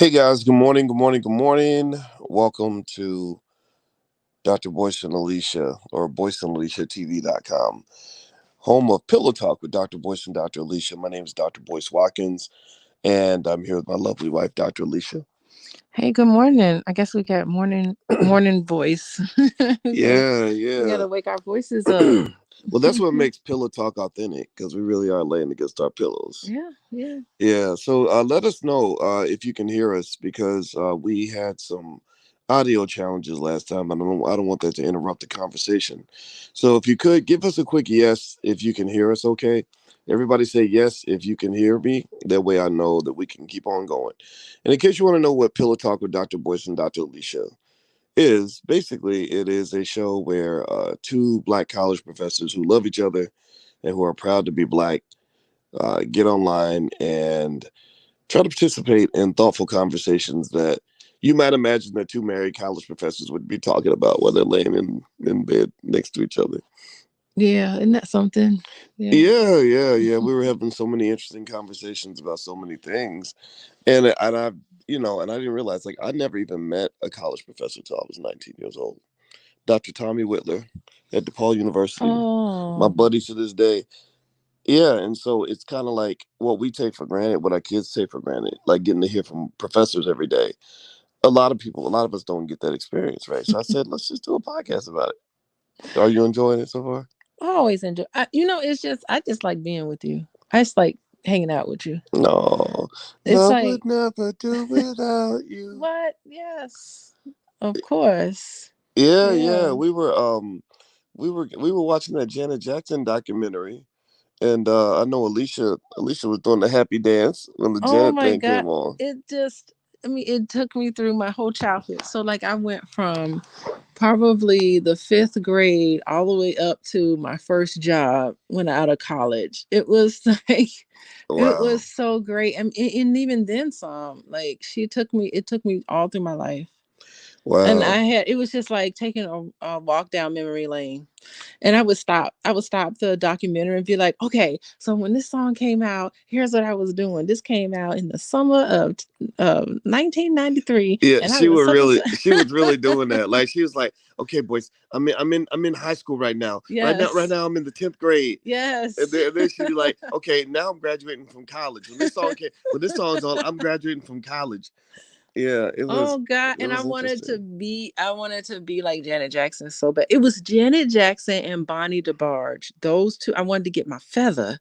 Hey guys, good morning, good morning, good morning. Welcome to Dr. Boyce and Alicia or BoyceandAliciaTV.com, home of Pillow Talk with Dr. Boyce and Dr. Alicia. My name is Dr. Boyce Watkins, and I'm here with my lovely wife, Dr. Alicia. Hey, good morning. I guess we got morning voice. Yeah, We yeah. gotta wake our voices up. Well, that's what makes Pillow Talk authentic because we really are laying against our pillows. Yeah, yeah. Yeah, so let us know if you can hear us because we had some audio challenges last time. I don't want that to interrupt the conversation. So if you could give us a quick yes if you can hear us, okay? Everybody say yes if you can hear me. That way I know that we can keep on going. And in case you want to know what Pillow Talk with Dr. Boyce and Dr. Alicia is, basically it is a show where two black college professors who love each other and who are proud to be black get online and try to participate in thoughtful conversations that you might imagine that two married college professors would be talking about while they're laying in bed next to each other. Yeah, isn't that something? Yeah. Yeah. We were having so many interesting conversations about so many things, and I didn't realize I never even met a college professor until I was 19 years old. Dr. Tommy Whitler at DePaul University, my Oh, buddy to this day. Yeah, and so it's kind of like what we take for granted, what our kids take for granted, like getting to hear from professors every day. A lot of us don't get that experience, right? So I said, let's just do a podcast about it. Are you enjoying it so far? I always enjoy. It's just I just like being with you. I just like hanging out with you. No, It's love like would never do without you. what? Yes, of course. Yeah. Yeah. We were watching that Janet Jackson documentary, and I know Alicia was doing the happy dance when the Oh Janet my thing God. came on. It took me through my whole childhood. So, like, I went from probably the fifth grade all the way up to my first job when out of college. It was it Wow, was so great. And even then, it took me all through my life. And wow. it was just like taking a walk down memory lane. And I would stop the documentary and be like, okay, so when this song came out, here's what I was doing. This came out in the summer of 1993, Yeah, and I was such and such. she was really doing that. Like she was like, "Okay, boys, I'm in high school right now. Right Yes, now, I'm in the 10th grade." And yes. then she'd be like, "Okay, now I'm graduating from college. When this song's on, I'm graduating from college." Yeah, Oh God. it And was interesting. I wanted to be like Janet Jackson so bad. It was Janet Jackson and Bonnie DeBarge. Those two, I wanted to get my feather.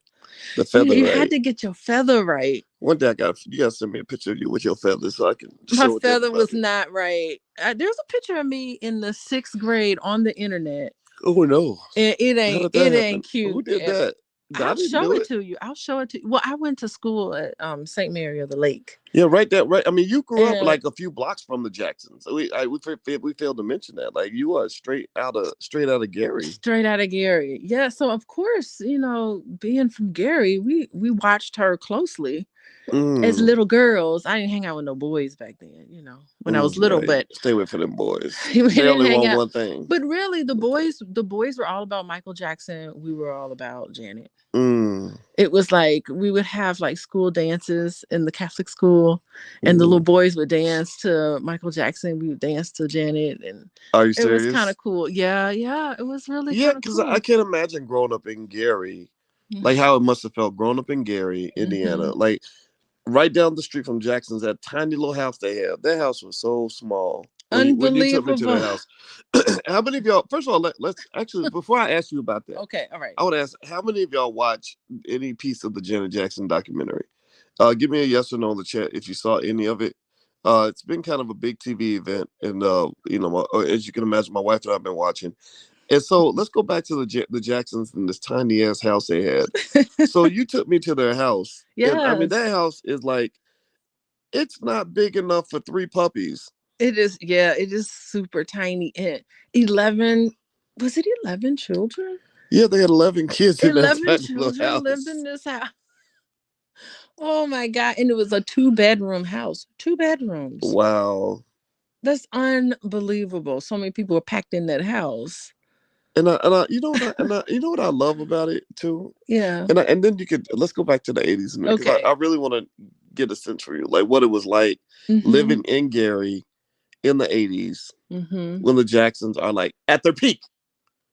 The You feather you had right. to get your feather right. One day you gotta send me a picture of you with your feathers so I can My show it to feather was everybody. not right. There's a picture of me in the sixth grade on the internet, Oh no, and how did that it happen? ain't Who cute. did that? I I'll didn't show do it it. to you. I'll show it to you. Well, I went to school at St. Mary of the Lake, Yeah, right. That right. I mean, you grew up and like a few blocks from the Jacksons. We failed to mention that. Like you are straight out of Gary. straight out of Gary. Yeah, so of course, being from Gary, we watched her closely as Mm, little girls. I didn't hang out with no boys back then, when I was little, right. but Stay away from them boys. we They didn't only hang want out. one thing. But really, the boys were all about Michael Jackson. We were all about Janet. Mm, It was like we would have like school dances in the Catholic school, and the little mm. boys would dance to Michael Jackson. We would dance to Janet, and Are you it was kind serious? of cool. Yeah, yeah, it was really Yeah, kind of because I cool. can't imagine growing up in Gary, like how it must have felt growing up in Gary, Mm-hmm. Indiana. Like right down the street from Jackson's, that tiny little house they have. That house was so small. When you took me to the Unbelievable. house, how many of y'all? First of all, let's actually before I ask you about that, Okay, all right. I would ask how many of y'all watch any piece of the Janet Jackson documentary? Give me a yes or no in the chat if you saw any of it. It's been kind of a big TV event, and as you can imagine, my wife and I've been watching. And so let's go back to the Jacksons and this tiny ass house they had. So you took me to their house, and I mean Yes, that house is like it's not big enough for three puppies. it is. Yeah, it is super tiny. And 11, was it 11 children? Yeah, they had 11 kids in that 11 tiny little children lived in house. this house. Oh my God. And it was a two-bedroom house. Two bedrooms. Wow. That's unbelievable. So many people were packed in that house. You know what I love about it too, Yeah. and then you could let's go back to the 80s a minute because Okay. I really want to get a sense for you, like what it was like Mm-hmm. living in Gary in the 80s Mm-hmm. when the Jacksons are like at their peak.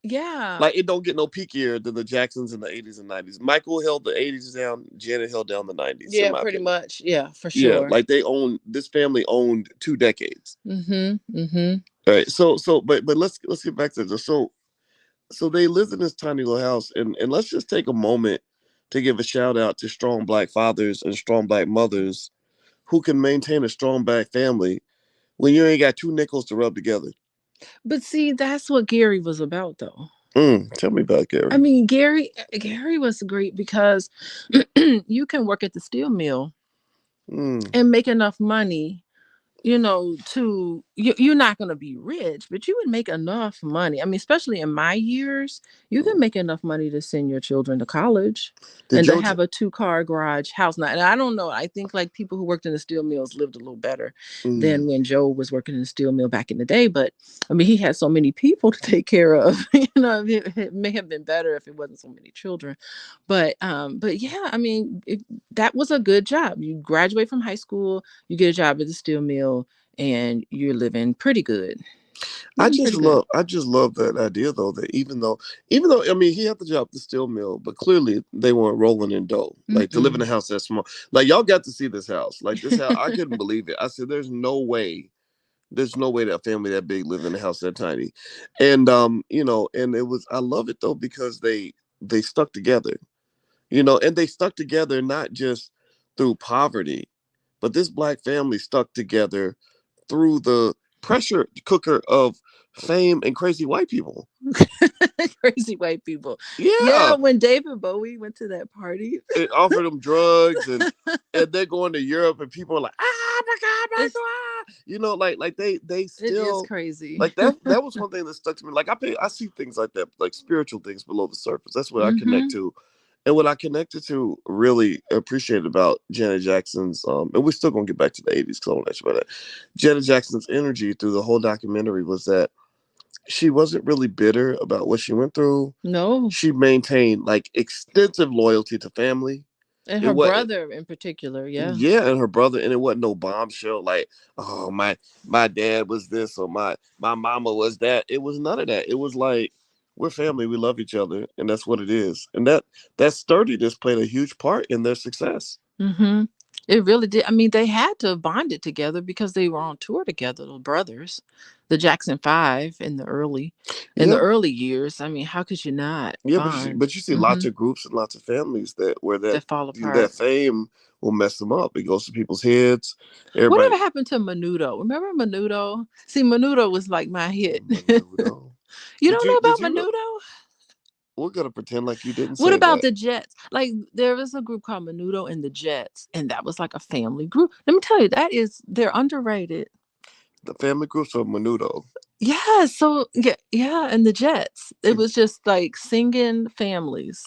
Yeah. Like it don't get no peakier than the Jacksons in the 80s and 90s. Michael held the 80s down, Janet held down the 90s, in Yeah, my pretty opinion. much. Yeah, for Yeah, sure. like they own this family owned 2 decades. Mm-hmm. Mm-hmm. All right, but let's get back to this. So they lived in this tiny little house, and let's just take a moment to give a shout out to strong black fathers and strong black mothers who can maintain a strong black family when you ain't got two nickels to rub together. But see, that's what Gary was about, though. Tell me about I Gary. mean, Gary was great because you can work at the steel mill Mm, and make enough money, you're not going to be rich, but you would make enough money. I mean, especially in my years, you can mm. make enough money to send your children to college Did and to Joe? have a 2-car garage house. Now, and I don't know, I think like people who worked in the steel mills lived a little better Mm, than when Joe was working in the steel mill back in the day. But I mean, he had so many people to take care of. It may have been better if it wasn't so many children. But yeah, I mean, that was a good job. You graduate from high school, you get a job at the steel mill, and you're living pretty good. Living pretty good. I just love that idea though, that even though I mean he had the job at the steel mill, but clearly they weren't rolling in dough. Like to live in a Mm-mm. house that small. Like y'all got to see this house. Like this house, I couldn't believe it. I said, there's no way that a family that big lived in a house that tiny. And and it was I love it though because they stuck together. And they stuck together not just through poverty, but this black family stuck together through the pressure cooker of fame and crazy white people. Crazy white people. Yeah, Yeah, when David Bowie went to that party, it offered them drugs, and they're going to Europe, and people are like, "Ah, my God, it's Michael!" Like they it is still crazy. like that. That was one thing that stuck to me. Like I see things like that, like spiritual things below the surface. That's what I connect Hmm. to, and what I connected to really appreciate about Janet Jackson's. And we're still gonna get back to the '80s because I want to ask you about that. Janet Jackson's energy through the whole documentary was that she wasn't really bitter about what she went through. No, She maintained like extensive loyalty to family. and It her was brother in particular. Yeah. yeah, and her brother, and it wasn't no bombshell like, oh my dad was this or my mama was that. It was none of that. It was like we're family, we love each other, and that's what it is. And that sturdiness played a huge part in their success. Hmm. It really did. I mean, they had to bond it together because they were on tour together, the brothers, the Jackson Five in the Yeah, early years. I mean, how could you not yeah, bond? but you see lots of groups and lots of families that where that That fall that apart. fame will mess them up. It goes to people's heads. Whatever Everybody, happened to Menudo? Remember Menudo? See, Menudo was like my hit. Menudo. You don't know Did about you? Menudo? We're gonna pretend like you didn't What say about that. the Jets? Like there was a group called Menudo and the Jets, and that was like a family group. Let me tell you, they're underrated. The family groups of Menudo. Yeah, so yeah, and the Jets. It was just like singing families.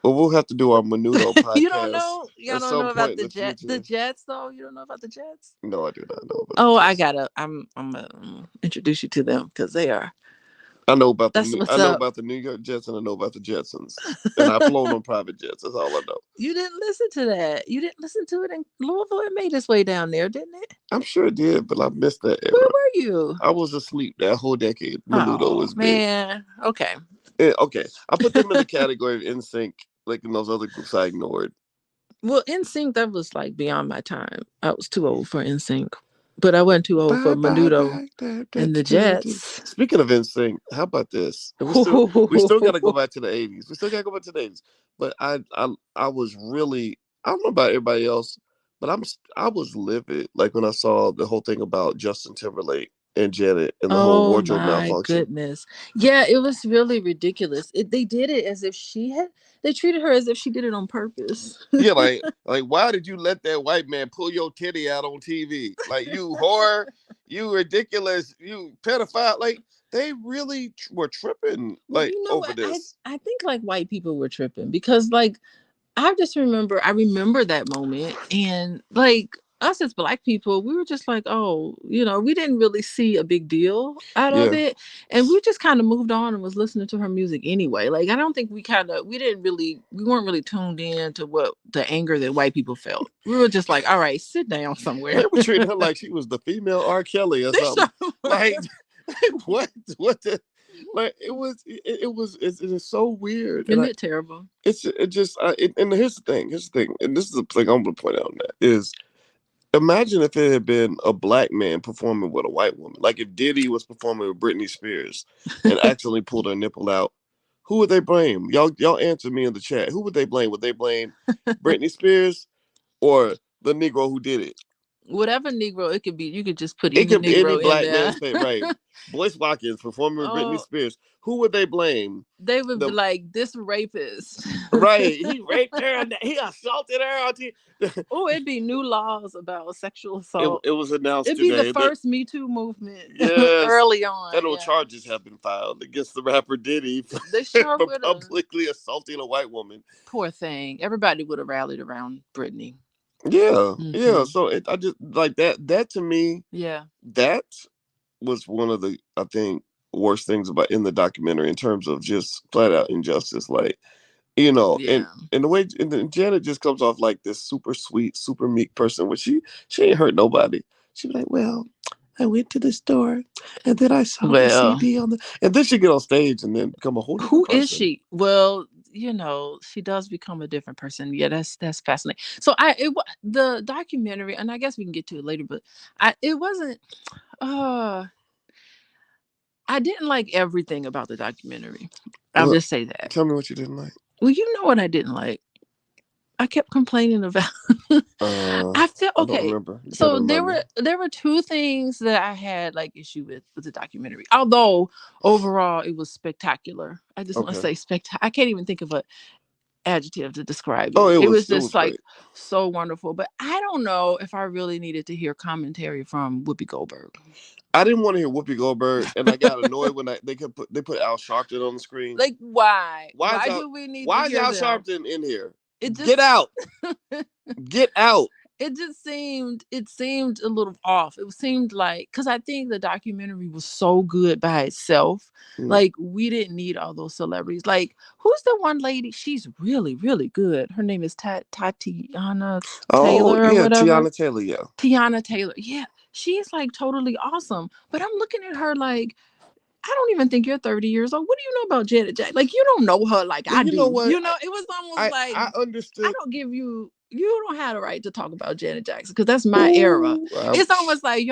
But we'll have to do our Menudo You don't podcast know? Y'all at don't some know about point in the The future. Jets though? You don't know about the Jets? No, I do not know about the Oh, I Jets. gotta. I'm gonna introduce you to them because they are. I That's what's know up. about the New York Jets and I know about the Jetsons. And I've flown on private jets. That's all I know. You didn't listen to that. You didn't listen to it in Louisville. It made its way down there, didn't it? I'm sure it did, but I missed that Where era. were you? I was asleep that whole decade. Menudo Oh was big. man. Okay. Okay, I put them in the category of NSYNC, like in those other groups I ignored. Well, NSYNC, that was like beyond my time. I was too old for NSYNC, but I wasn't too old for Bye bye Menudo bye. and the Jets. Speaking of NSYNC, how about this? And we still got to go back to the '80s. We still got to go back to the '80s. But I was really I don't know about everybody else, but I was livid like when I saw the whole thing about Justin Timberlake and Janet and the whole Oh wardrobe my malfunction. goodness. Yeah, it was really ridiculous. They did it as if they treated her as if she did it on purpose. Yeah, like why did you let that white man pull your titty out on TV? Like you whore, you ridiculous, you pedophile. Like they really were tripping Well, like you know over what? this. I think like white people were tripping because like I remember that moment and like us as black people, we were just like, oh, we didn't really see a big deal out of Yeah. it. And we just kind of moved on and was listening to her music anyway. Like, I don't think we weren't really tuned in to what the anger that white people felt. We were just like, all right, sit down somewhere. They were treating her like she was the female R. Kelly or They something. sure were. Like, what? What the? Like, it is so weird. And Isn't it terrible? it just, and here's the thing, and this is the thing I'm going to point out on that is, imagine if it had been a black man performing with a white woman. Like if Diddy was performing with Britney Spears and accidentally pulled her nipple out, who would they blame? Y'all answer me in the chat. Who would they blame? Would they blame Britney Spears or the Negro who did it? Whatever Negro it could be, you could just put It any could be any Negro in black there. man's favorite, right? Boyce Watkins performing with Britney Oh, Spears. Who would they blame? they would be The like, this rapist. right, he raped her. He assaulted her. Oh, it'd be new laws about sexual It, assault. it was announced It'd be the today that first Me Too movement yes, early on. federal Yeah, charges have been filed against the rapper Diddy they sure for would have. publicly assaulting a white woman. Poor thing. Everybody would have rallied around Brittany. Yeah, yeah. Hmm. So I just like that. That to me, Yeah. that was one of the, I think, worst things about in the documentary in terms of just flat out injustice. Like, and Yeah. the way, and then Janet just comes off like this super sweet, super meek person, which she ain't hurt nobody. She be like, well, I went to the store and then I saw the Well, CD on the, and then she get on stage and then become a whole different who is person. she? Well, she does become a different person. Yeah, that's fascinating. So the documentary, and I guess we can get to it later, but it wasn't. Uh, I didn't like everything about the documentary. I'll Well, just say that. tell me what you didn't like. Well, you know what I didn't like. I kept complaining about. I felt I don't okay. remember. You gotta So remind me. there were two things that I had like issue with the documentary. Although overall it was spectacular. I just want to Okay. say spectacular. I can't even think of a adjective to describe Oh, it. It was it just was like great. so wonderful. But I don't know if I really needed to hear commentary from Whoopi Goldberg. I didn't want to hear Whoopi Goldberg, and I got annoyed when they put Al Sharpton on the screen. Like why? Why is Why Al do we need to Why is hear Al them? Sharpton in here? It Get just out! Get out! it seemed a little off. It seemed like, because I think the documentary was so good by itself, Mm. like we didn't need all those celebrities. Like, who's the one lady? She's really really good. Her name is Tatiana Oh Taylor or yeah, whatever. Tiana Taylor. Yeah. Tiana Taylor, yeah, she's like totally awesome. But I'm looking at her like, I don't even think you're 30 years old. What do you know about Janet Jackson? Like, you don't know her like Well, I you know do. what? It was almost like, I I understood. don't give you, you don't have the right to talk about Janet Jackson because that's my era. Ooh, It's almost like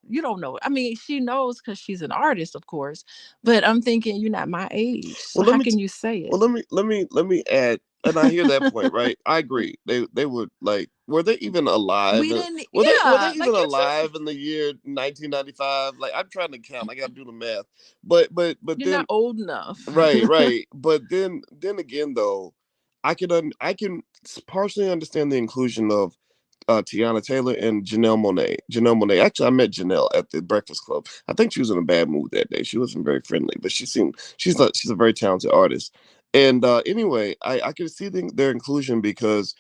you don't know. I mean, she knows because she's an artist, of course. But I'm thinking you're not my age, so well, let how me can you say it? well let me add. And I hear that point, right? I agree. They would like. Were they even alive? We didn't. Were they Yeah, even like you're just alive in the year 1995? Like I'm trying to count. I got to do the math. But you're not then old enough. right. But then again though, I can partially understand the inclusion of Tiana Taylor and Janelle Monae. Janelle Monae. Actually, I met Janelle at the Breakfast Club. I think she was in a bad mood that day. She wasn't very friendly, but she's a very talented artist. And anyway, I can see their inclusion because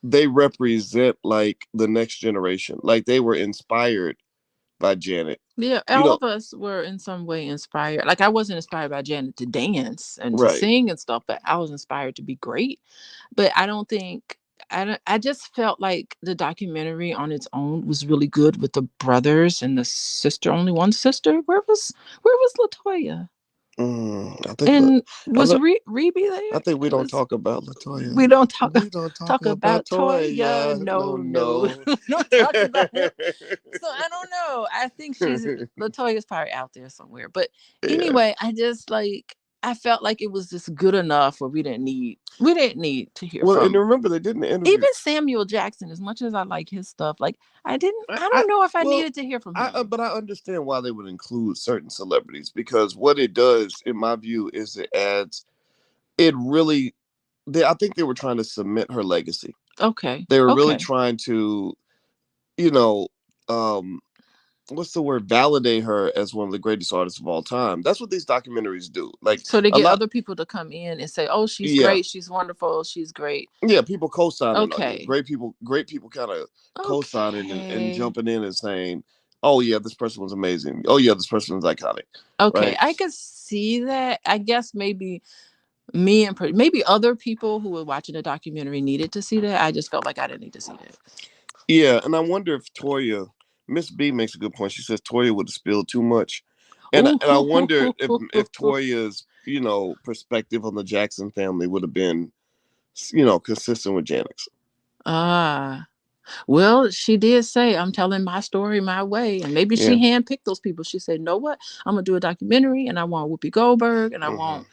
they represent like the next generation. Like they were inspired by Janet. Yeah, You all know, of us were in some way inspired. Like, I wasn't inspired by Janet to dance and to right? sing and stuff, but I was inspired to be great. But I don't think I just felt like the documentary on its own was really good with the brothers and the sister, only one sister. Where was Latoya? I think And I, was Rebe I there? think we It don't was talk about Latoya. we don't talk We don't talk talk about about Toya. Toya. No, No, no. no. Don't talk about her. So I don't know. I think Latoya's probably out there somewhere. But Yeah. anyway, I felt like it was just good enough where we didn't need to hear Well, and from remember they did an interview. even Samuel Jackson. As much as I like his stuff, like I I don't know if I well, needed to hear from him. but I understand why they would include certain celebrities because what it does, in my view, is it adds. It really, I think they were trying to cement her legacy. Okay. They were really Okay. trying to, you know, um, what's the word, validate her as one of the greatest artists of all time. That's what these documentaries do. Like So they a get lot, other people to come in and say, "Oh, she's yeah, great. She's wonderful. She's great." yeah, people co-signing on you. Okay. Great people kind of co-signing and Okay. jumping in and saying, "Oh yeah, this person was amazing. Oh yeah, this person was iconic." Okay. Right? I could see that. I guess maybe maybe other people who were watching the documentary needed to see that. I just felt like I didn't need to see that. Yeah, and I wonder if Toya, Miss B makes a good point. She says Toya would have spilled too much, and I wonder if Ooh. Toya's perspective on the Jackson family would have been consistent with Janet's. Ah. Well, she did say, "I'm telling my story my way." And maybe she Yeah. handpicked those people. She said, "Know what? I'm going to do a documentary and I want Whoopi Goldberg and I Hmm. want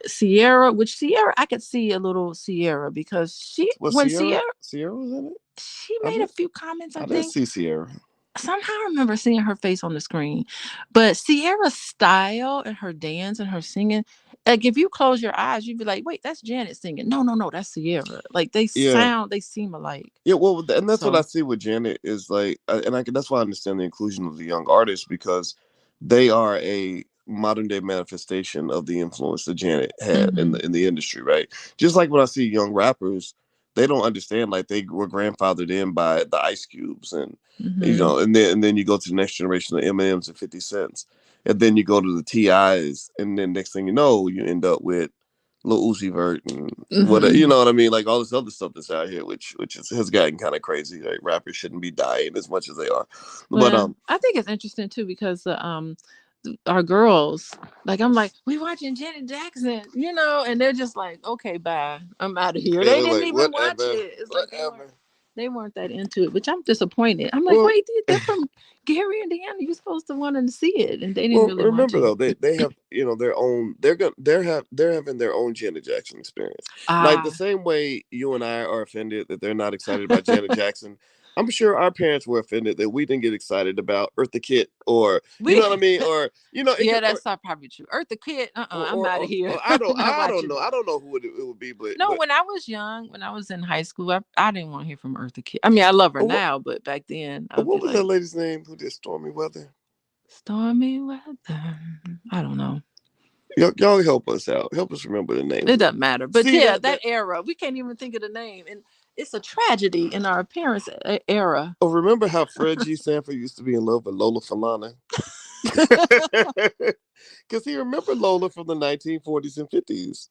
Sierra," which Sierra, I could see a little Sierra because Was when Sierra, Sierra was in it? she I made a didn't few comments, I I didn't think. see Sierra. Somehow I remember seeing her face on the screen. But Sierra's style and her dance and her singing, like if you close your eyes, you'd be like, wait, that's Janet singing. No, no, no, that's Sierra. Like Yeah. they seem alike. Yeah, well, and that's what I So, see with Janet is like, that's why I understand the inclusion of the young artists because they are a modern day manifestation of the influence that Janet had in hmm the industry, right? Just like when I see young rappers, they don't understand like they were grandfathered in by the Ice Cubes and hmm and then you go to the next generation of Eminems and 50 Cents, and then you go to the Ti's, and then next thing you know, you end up with Lil Uzi Vert and what hmm what I mean, like all this other stuff that's out here, which has gotten kind of crazy. Like rappers shouldn't be dying as much as they are, but Well, I think it's interesting too because our girls, like I'm like, we watching Janet Jackson, and they're just like, okay, bye, I'm out of here. yeah, They they're didn't like even watch whatever, it. It's like whatever. they weren't that into it, which I'm disappointed. I'm like, Well, wait, they're from Gary, Indiana. You're supposed to want them to see it, and they didn't well, really want remember to. though, they have their own. They're having their own Janet Jackson experience. Like the Ah, same way you and I are offended that they're not excited about Janet Jackson. I'm sure our parents were offended that we didn't get excited about Eartha Kitt, or you we, know what I mean, or it yeah, could, that's not probably true. Earth the Kid, I'm out of here. or I'm not I don't watching know. it. I don't know who it would be, No, when I was young, when I was in high school, I didn't want to hear from Eartha Kitt. I mean, I love her what now, but back then, I'd be what was that like, lady's name who did Stormy Weather? stormy weather. I don't know. Y'all help us out. Help us remember the It names. doesn't matter. But See yeah, that that that era, we can't even think of the name. And it's a tragedy in our parents' era. oh, remember how Fred G. Sanford used to be in love with Lola Falana? Because he remembered Lola from the 1940s and 50s.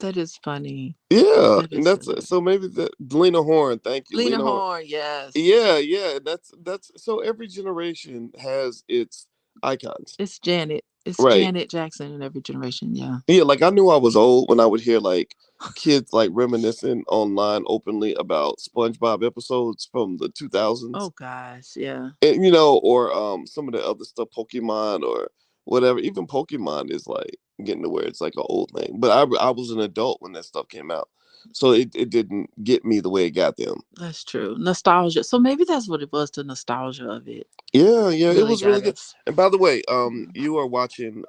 That is funny. Yeah, That and is that's funny. so maybe that Lena Horne. Thank you, Lena Lena Horne. Horne, yes. Yeah, yeah. That's so every generation has its icons, It's Janet. It's right? Janet Jackson in every generation. Yeah. Yeah, like I knew I was old when I would hear like kids like reminiscing online openly about SpongeBob episodes from the Oh 2000s, gosh, yeah. and or some of the other stuff, Pokemon or whatever. Even Pokemon is like getting to where it's like an old thing. But I was an adult when that stuff came out, so it didn't get me the way it got them. That's true. Nostalgia. So maybe that's what it was. The nostalgia of it Yeah, yeah, it really was really got good. us. And by the way, you are watching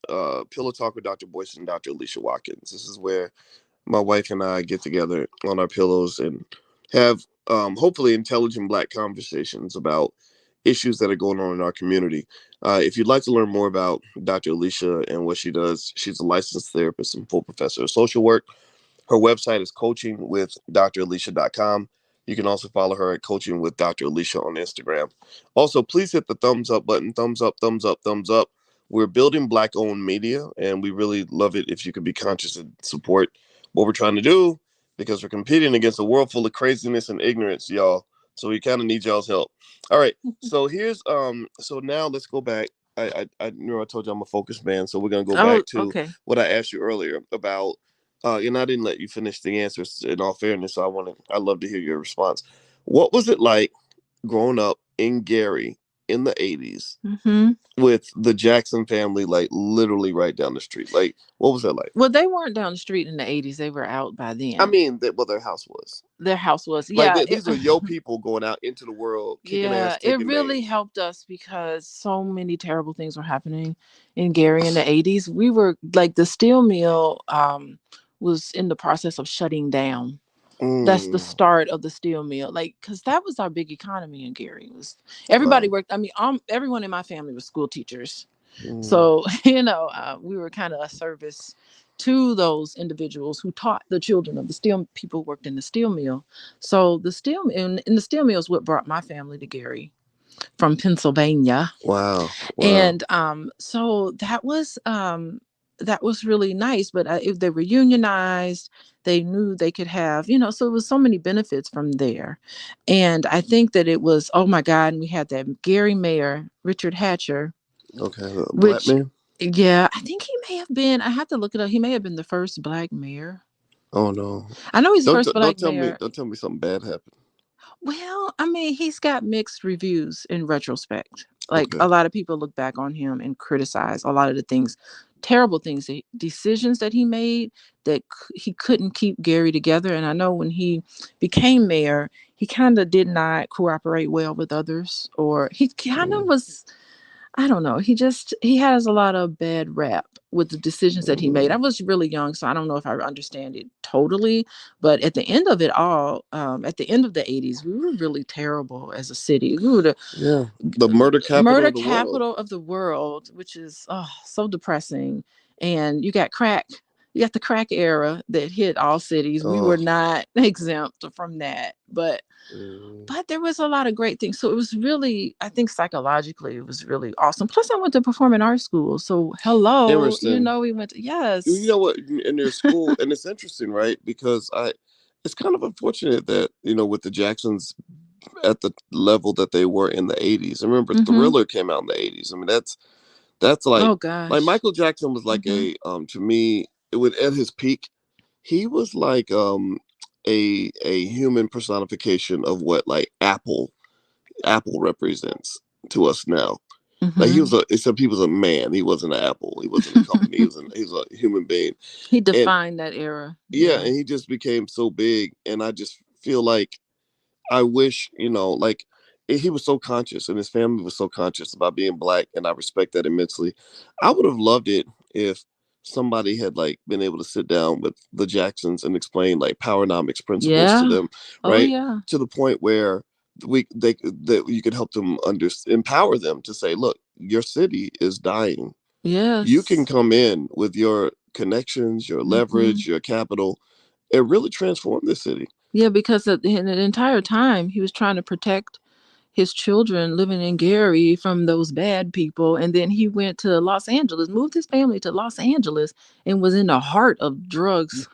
Pillow Talk with Dr. Boyce and Dr. Alicia Watkins. This is where my wife and I get together on our pillows and have hopefully intelligent black conversations about issues that are going on in our community. If you'd like to learn more about Dr. Alicia and what she does, she's a licensed therapist and full professor of social work. Her website is coachingwithdralicia.com. You can also follow her at Coaching with Dr. Alicia on Instagram. Also, please hit the thumbs up button. Thumbs up, thumbs up, thumbs up. We're building black owned media, and we really love it if you could be conscious and support what we're trying to do because we're competing against a world full of craziness and ignorance, y'all. So we kind of need y'all's help. All right. So here's so now let's go back. I know I told you I'm a focus man, so we're gonna go Oh, back to okay. what I asked you earlier about and I didn't let you finish the answers. In all fairness, so I love to hear your response. What was it like growing up in Gary in the '80s hmm with the Jackson family, like literally right down the street? Like, what was that like? Well, they weren't down the street in the '80s. They were out by I then. mean, that well, their house was Their house was, like yeah. these are yo people going out into the world, kicking ass, Yeah, it taking really names. helped us because so many terrible things were happening in Gary in the '80s. We were like the steel mill was in the process of shutting down. That's the Mm, start of the steel mill, like, because that was our big economy in Gary. Was everybody wow. worked? I mean, everyone in my family was school teachers, Mm, so we were kind of a service to those individuals who taught the children of the steel people who worked in the steel mill. So the steel in the steel mill is what brought my family to Gary from Pennsylvania. wow. Wow. And so that was really nice. But if they were unionized, they knew they could have, so it was so many benefits from there. And I think that it was, oh my God, and we had that Gary mayor, Richard Hatcher, Okay. Black which, man. yeah, I think he may have been, I have to look it up, he may have been the first black mayor. Oh no. I know he's the first Don't black tell me. mayor. Don't tell me something bad happened. Well, I mean, he's got mixed reviews in retrospect. Like, Okay. a lot of people look back on him and criticize a lot of the things, terrible things, decisions that he made that he couldn't keep Gary together. And I know when he became mayor, he kind of did not cooperate well with others, or he kind of Mm, was, I don't know. He has a lot of bad rap with the decisions that he made. I mm, was really young, so I don't know if I understand it totally. But at the end of it all, at the end of the '80s, we were really terrible as a city. We were the yeah. The murder capital murder of the world. capital of the world, which is so depressing. And you got the crack era that hit all cities. We Oh. were not exempt from that, but Mm, there was a lot of great things. So it was really, I think psychologically, it was really awesome. Plus, I went to performing arts school. So hello, interesting. we went to, You yes. know what? In their school, and it's interesting, right? Because it's kind of unfortunate that with the Jacksons at the level that they were in the '80s. I remember Mm-hmm. Thriller came out in the '80s. I mean, that's Oh like gosh. Michael Jackson was like Mm-hmm. a to me it would at his peak, he was like a human personification of what like Apple represents to us now. Like he Mm-hmm. was except he was a man. He wasn't an Apple. He wasn't a company. He was a human being. He And defined that era. yeah, Yeah. and he just became so big. And I just feel like I wish, like he was so conscious and his family was so conscious about being black, and I respect that immensely. I would have loved it if somebody had like been able to sit down with the Jacksons and explain like powernomics principles to Yeah. them, Oh right? yeah. To the point where that you could help them empower them to say, look, your city is dying. You can Yes. come in with your connections, your Mm-hmm. leverage, your capital, and really transform the city. Yeah, because in the entire time he was trying to protect his children living in Gary from those bad people. And then he went to Los Angeles, moved his family to Los Angeles, and was in the heart of drugs.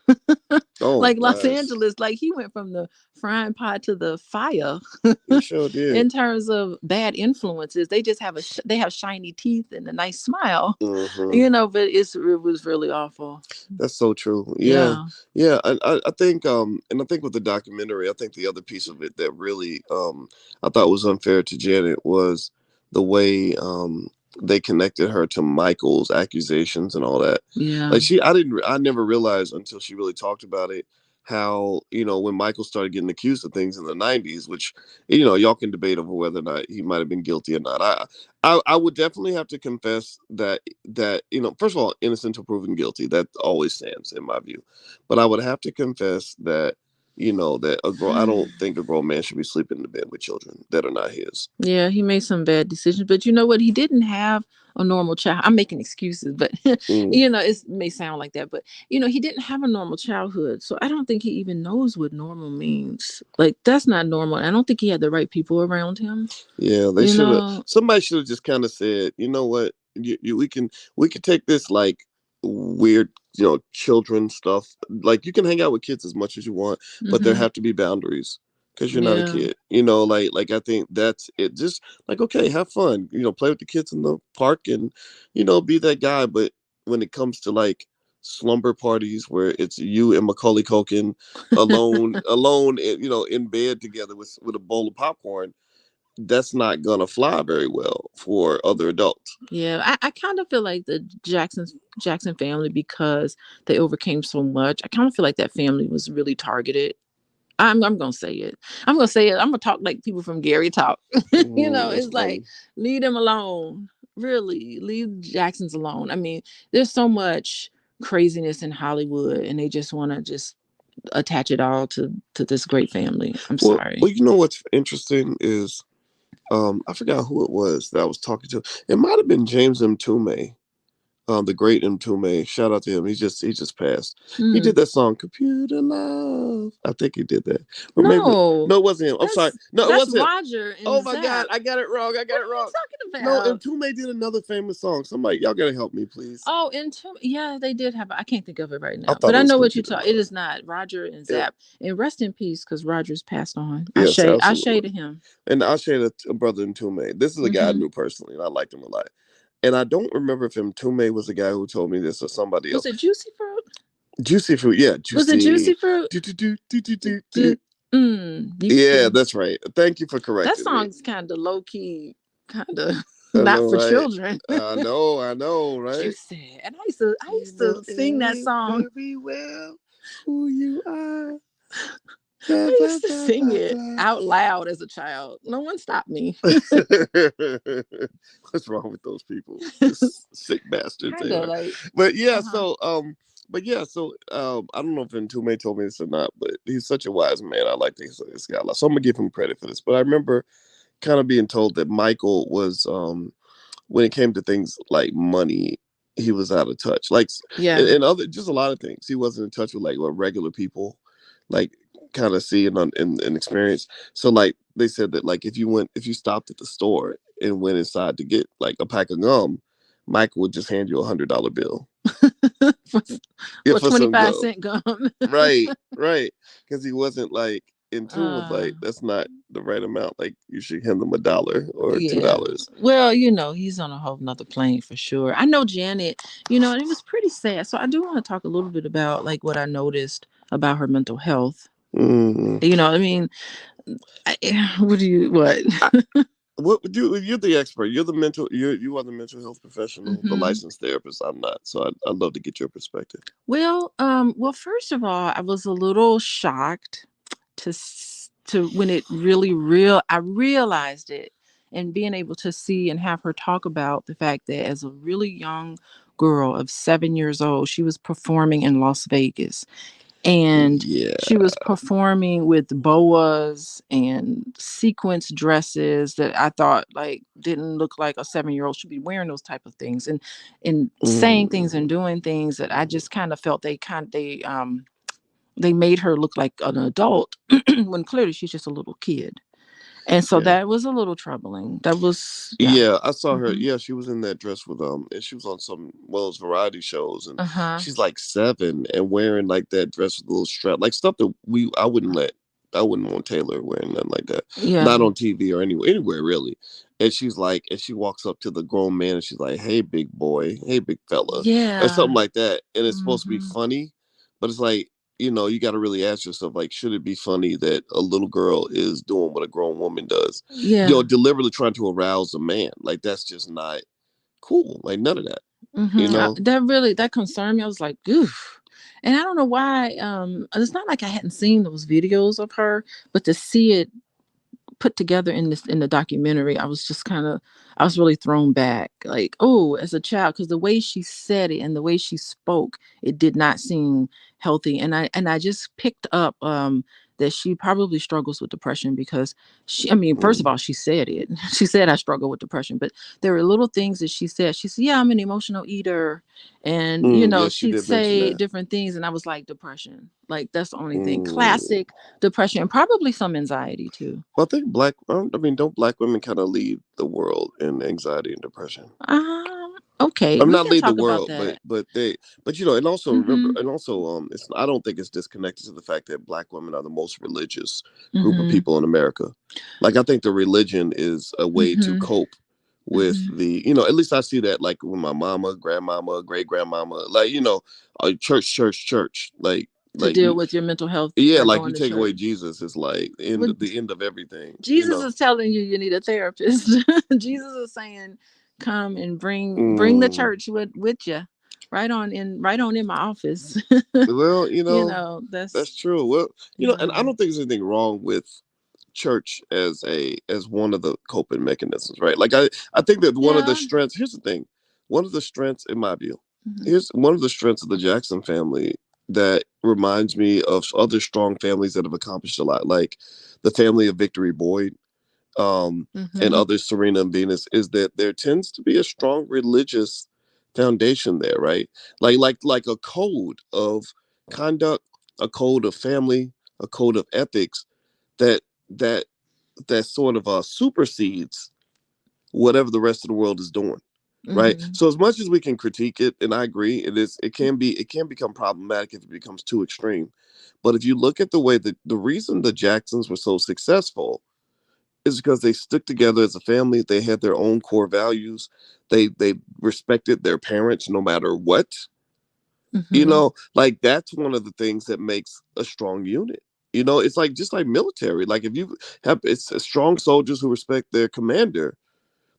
Oh, Like Los nice. Angeles, like he went from the frying pot to the fire. You sure did. In terms of bad influences, they just have they have shiny teeth and a nice smile, Hmm. but it was really awful. That's so true. Yeah, Yeah. yeah. I think and I think with the documentary, I think the other piece of it that really I thought was unfair to Janet was the way they connected her to Michael's accusations and all that. Yeah. Like I never realized until she really talked about it how when Michael started getting accused of things in the '90s, which y'all can debate over whether or not he might have been guilty or not. I would definitely have to confess that first of all, innocent until proven guilty, that always stands in my view, but I would have to confess that that I don't think a grown man should be sleeping in the bed with children that are not his. Yeah, he made some bad decisions, but you know what? He didn't have a normal child. I'm making excuses, but Mm, it may sound like that, but he didn't have a normal childhood. So I don't think he even knows what normal means. Like, that's not normal. I don't think he had the right people around him. yeah, they You should have. know. Somebody should have just kind of said, you know what, we can take this like weird children stuff. Like you can hang out with kids as much as you want, but there Hmm. have to be boundaries because you're not a Yeah. kid. Like I think that's it. Just like okay, have fun. Play with the kids in the park and be that guy. But when it comes to like slumber parties where it's you and Macaulay Culkin alone, in bed together with a bowl of popcorn, that's not gonna fly very well for other adults. Yeah, I kind of feel like the Jackson family, because they overcame so much. I kind of feel like that family was really targeted. I'm gonna say it. I'm gonna say it. I'm gonna talk like people from Gary talk. That's It's like, funny. leave them alone. Really, leave Jacksons alone. I mean, there's so much craziness in Hollywood, and they just want to just attach it all to this great family. I'm Well, sorry. you know what's interesting is I forgot who it was that I was talking to. It might have been James M. Tume, the great Mtume. Shout out to him. He just passed. He did Mm. that song "Computer Love." I think he did that, or maybe No, no, it wasn't him. I'm sorry. No, it that's wasn't him. Roger Oh and my God, Zap. I got it wrong. I got What it are you wrong. talking No, about? Mtume did another famous song. Somebody, y'all gotta help me, please. Oh, into yeah, they did have. I can't think of it right I now, but thought it I was know what you "Computer talk. It Love." is not Roger and Yeah, Zap. And rest in peace, because Roger's passed on. yes, I shade absolutely. to him. And I shared a brother Mtume. This is a guy I Hmm. knew personally, and I liked him a lot. And I don't remember if Mtume was the guy who told me this or somebody Was else. it Juicy Fruit? Juicy fruit, yeah, Was it Juicy juicy. Fruit? Do, do, do, do, do, do, do. Did, you Yeah, see? that's right. Thank you for That correcting me. song's kind of low key, kind of I not know, for right? children. I know, right? Juicy, and I You used know to sing that it song. very well who you are. Blah, I blah, used to blah, sing blah, it blah. out loud as a child. No one stopped me. What's wrong with those people? Just sick bastards Kind they of are. like, But yeah, uh huh. I don't know if Ntume told me this or not, but he's such a wise man. I like this guy a lot. So I'm gonna give him credit for this. But I remember kind of being told that Michael was when it came to things like money, he was out of touch. Like Yeah. and other just a lot of things. He wasn't in touch with like what regular people like kind of see and experience. So like they said that like if you stopped at the store and went inside to get like a pack of gum, Michael would just hand you $100 bill. for, Yeah, for for twenty some five gum. cent gum. Right, right. Because he wasn't like in tune with uh, like that's not the right amount. Like you should hand them $1 or two yeah. dollars. Well, he's on a whole nother plane for sure. I know Janet, and it was pretty sad. So I do want to talk a little bit about like what I noticed about her mental health. Mm. I mean, what do you what? What would you're the expert. You are the mental health professional, the Hmm. licensed therapist. I'm not. So I'd love to get your perspective. Well, first of all, I was a little shocked to when it really real I realized it, and being able to see and have her talk about the fact that as a really young girl of 7 years old, she was performing in Las Vegas, and Yeah. she was performing with boas and sequence dresses that I thought like didn't look like a 7-year old should be wearing those type of things, and saying things Mm. and doing things that I just kind of felt they made her look like an adult when clearly she's just a little kid. And so Yeah. that was a little troubling. That was, yeah. Yeah, I saw her. Hmm. Yeah, she was in that dress with and she was on some those variety shows, and Uh-huh. she's like 7 and wearing like that dress with a little strap, like stuff that I wouldn't want Taylor wearing nothing like that, Yeah. not on TV or anywhere really. And she walks up to the grown man and she's like, "Hey, big boy, hey, big fella," or Yeah. something like that, and it's supposed to be Hmm. funny, but it's like. You got to really ask yourself, like, should it be funny that a little girl is doing what a grown woman does? Yeah. Deliberately trying to arouse a man. Like that's just not cool. Like none of that. You Hmm. know. That concerned me. I was like, oof. And I don't know why. It's not like I hadn't seen those videos of her, but to see it put together in the documentary, I was really thrown back, like, oh, as a child, because the way she said it and the way she spoke, it did not seem healthy. And I just picked up that she probably struggles with depression, because I mean, first of Mm. all, she said it. She said I struggle with depression, but there were little things that she said, yeah, I'm an emotional eater, and Yeah, she she'd did mention say that. different things, and I was like, depression, like that's the only thing. Mm. Classic depression, and probably some anxiety too. Well, I think don't black women kind of lead the world in anxiety and depression? Okay, I'm we not can lead the talk about world, that. but and also remember, Mm-hmm. and also it's I don't think it's disconnected to the fact that black women are the most religious group of Mm-hmm. people in America. Like I think the religion is a way to Mm-hmm. cope with Mm-hmm. at least I see that like with my mama, grandmama, great grandmama, like church, To like deal with your mental health yeah, by like you going to take away church. Jesus, it's like Well, the end of everything, Jesus is telling you you need a therapist. Jesus is saying, "Come and bring the Mm. church with you, right on in my office." Well, That's that's true. Well, and yeah. I don't think there's anything wrong with church as one of the coping mechanisms, right? Like I think that one of the Yeah. strengths. Here's the thing, one of the strengths in my view. Mm-hmm. Here's one of the strengths of the Jackson family. that reminds me of other strong families that have accomplished a lot, like the family of Victory Boyd, and Mm-hmm. others, Serena and Venus, is that there tends to be a strong religious foundation there, right? Like a code of conduct, a code of family, a code of ethics that that that sort of supersedes whatever the rest of the world is doing, right? Mm-hmm. So as much as we can critique it, and I agree, it can become problematic if it becomes too extreme. But if you look at the way that the reason the Jacksons were so successful is because they stuck together as a family. They had their own core values. They respected their parents no matter what. Mm-hmm. Like that's one of the things that makes a strong unit. It's like just like military. Like if you have it's strong soldiers who respect their commander,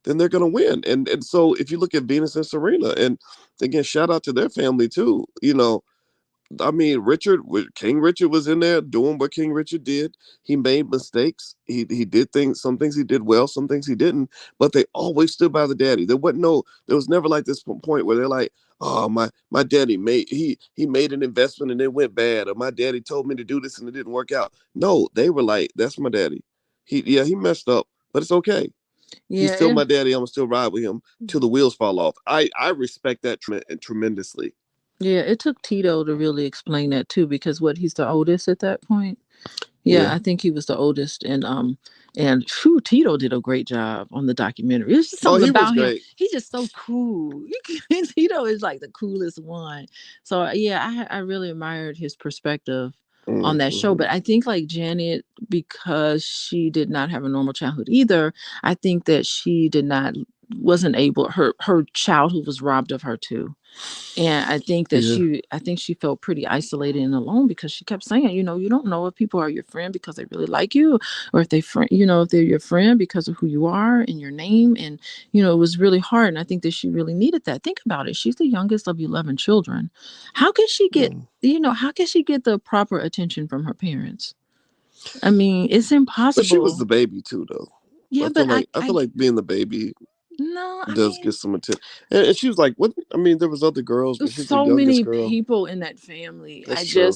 then they're gonna win. And so if you look at Venus and Serena, and again, shout out to their family too. I mean, King Richard was in there doing what King Richard did. He made mistakes. He did things. Some things he did well. Some things he didn't. But they always stood by the daddy. There was never like this point where they're like, oh my daddy he made an investment and it went bad, or my daddy told me to do this and it didn't work out. No, they were like, that's my daddy. He messed up, but it's okay. He's Yeah. still my daddy. I'm gonna still ride with him till the wheels fall off. I respect that tremendously. Yeah, it took Tito to really explain that too, because he's the oldest at that point. Yeah, Yeah. I think he was the oldest, and phew, Tito did a great job on the documentary. It's just Oh, something he was about him. great. He's just so cool. Tito is like the coolest one. So yeah, I really admired his perspective on that show. Mm-hmm. But I think like Janet, because she did not have a normal childhood either, I think that she did not wasn't able her childhood was robbed of her too. And Yeah. I think she felt pretty isolated and alone because she kept saying, you don't know if people are your friend because they really like you, or if if they're your friend because of who you are and your name. And it was really hard. And I think that she really needed that. Think about it. She's the youngest of 11 children. How can she get, Mm. how can she get the proper attention from her parents? I mean, it's But she was impossible. the baby too, though. Yeah, I but feel like I feel like being the baby no, I does mean, get some attention. And she was like, "What?" I mean, there was other girls, but there's she was the so youngest many girl. people in that family. That's true.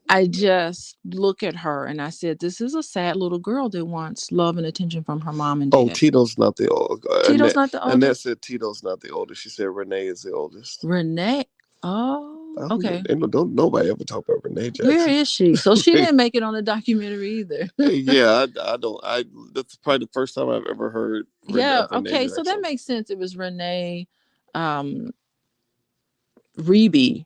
I just look at her and I said, this is a sad little girl that wants love and attention from her mom and Oh, dad. Tito's not the old. Tito's not the Annette oldest. said Tito's not the oldest. She said Renee is the oldest. Renee. Oh, I okay. don't nobody ever talk about Renee Where Jackson. is she? So she didn't make it on the documentary either. Yeah, I don't. That's probably the first time I've ever heard Yeah. of Renee Okay. So that Jackson. makes sense. It was um, Reby,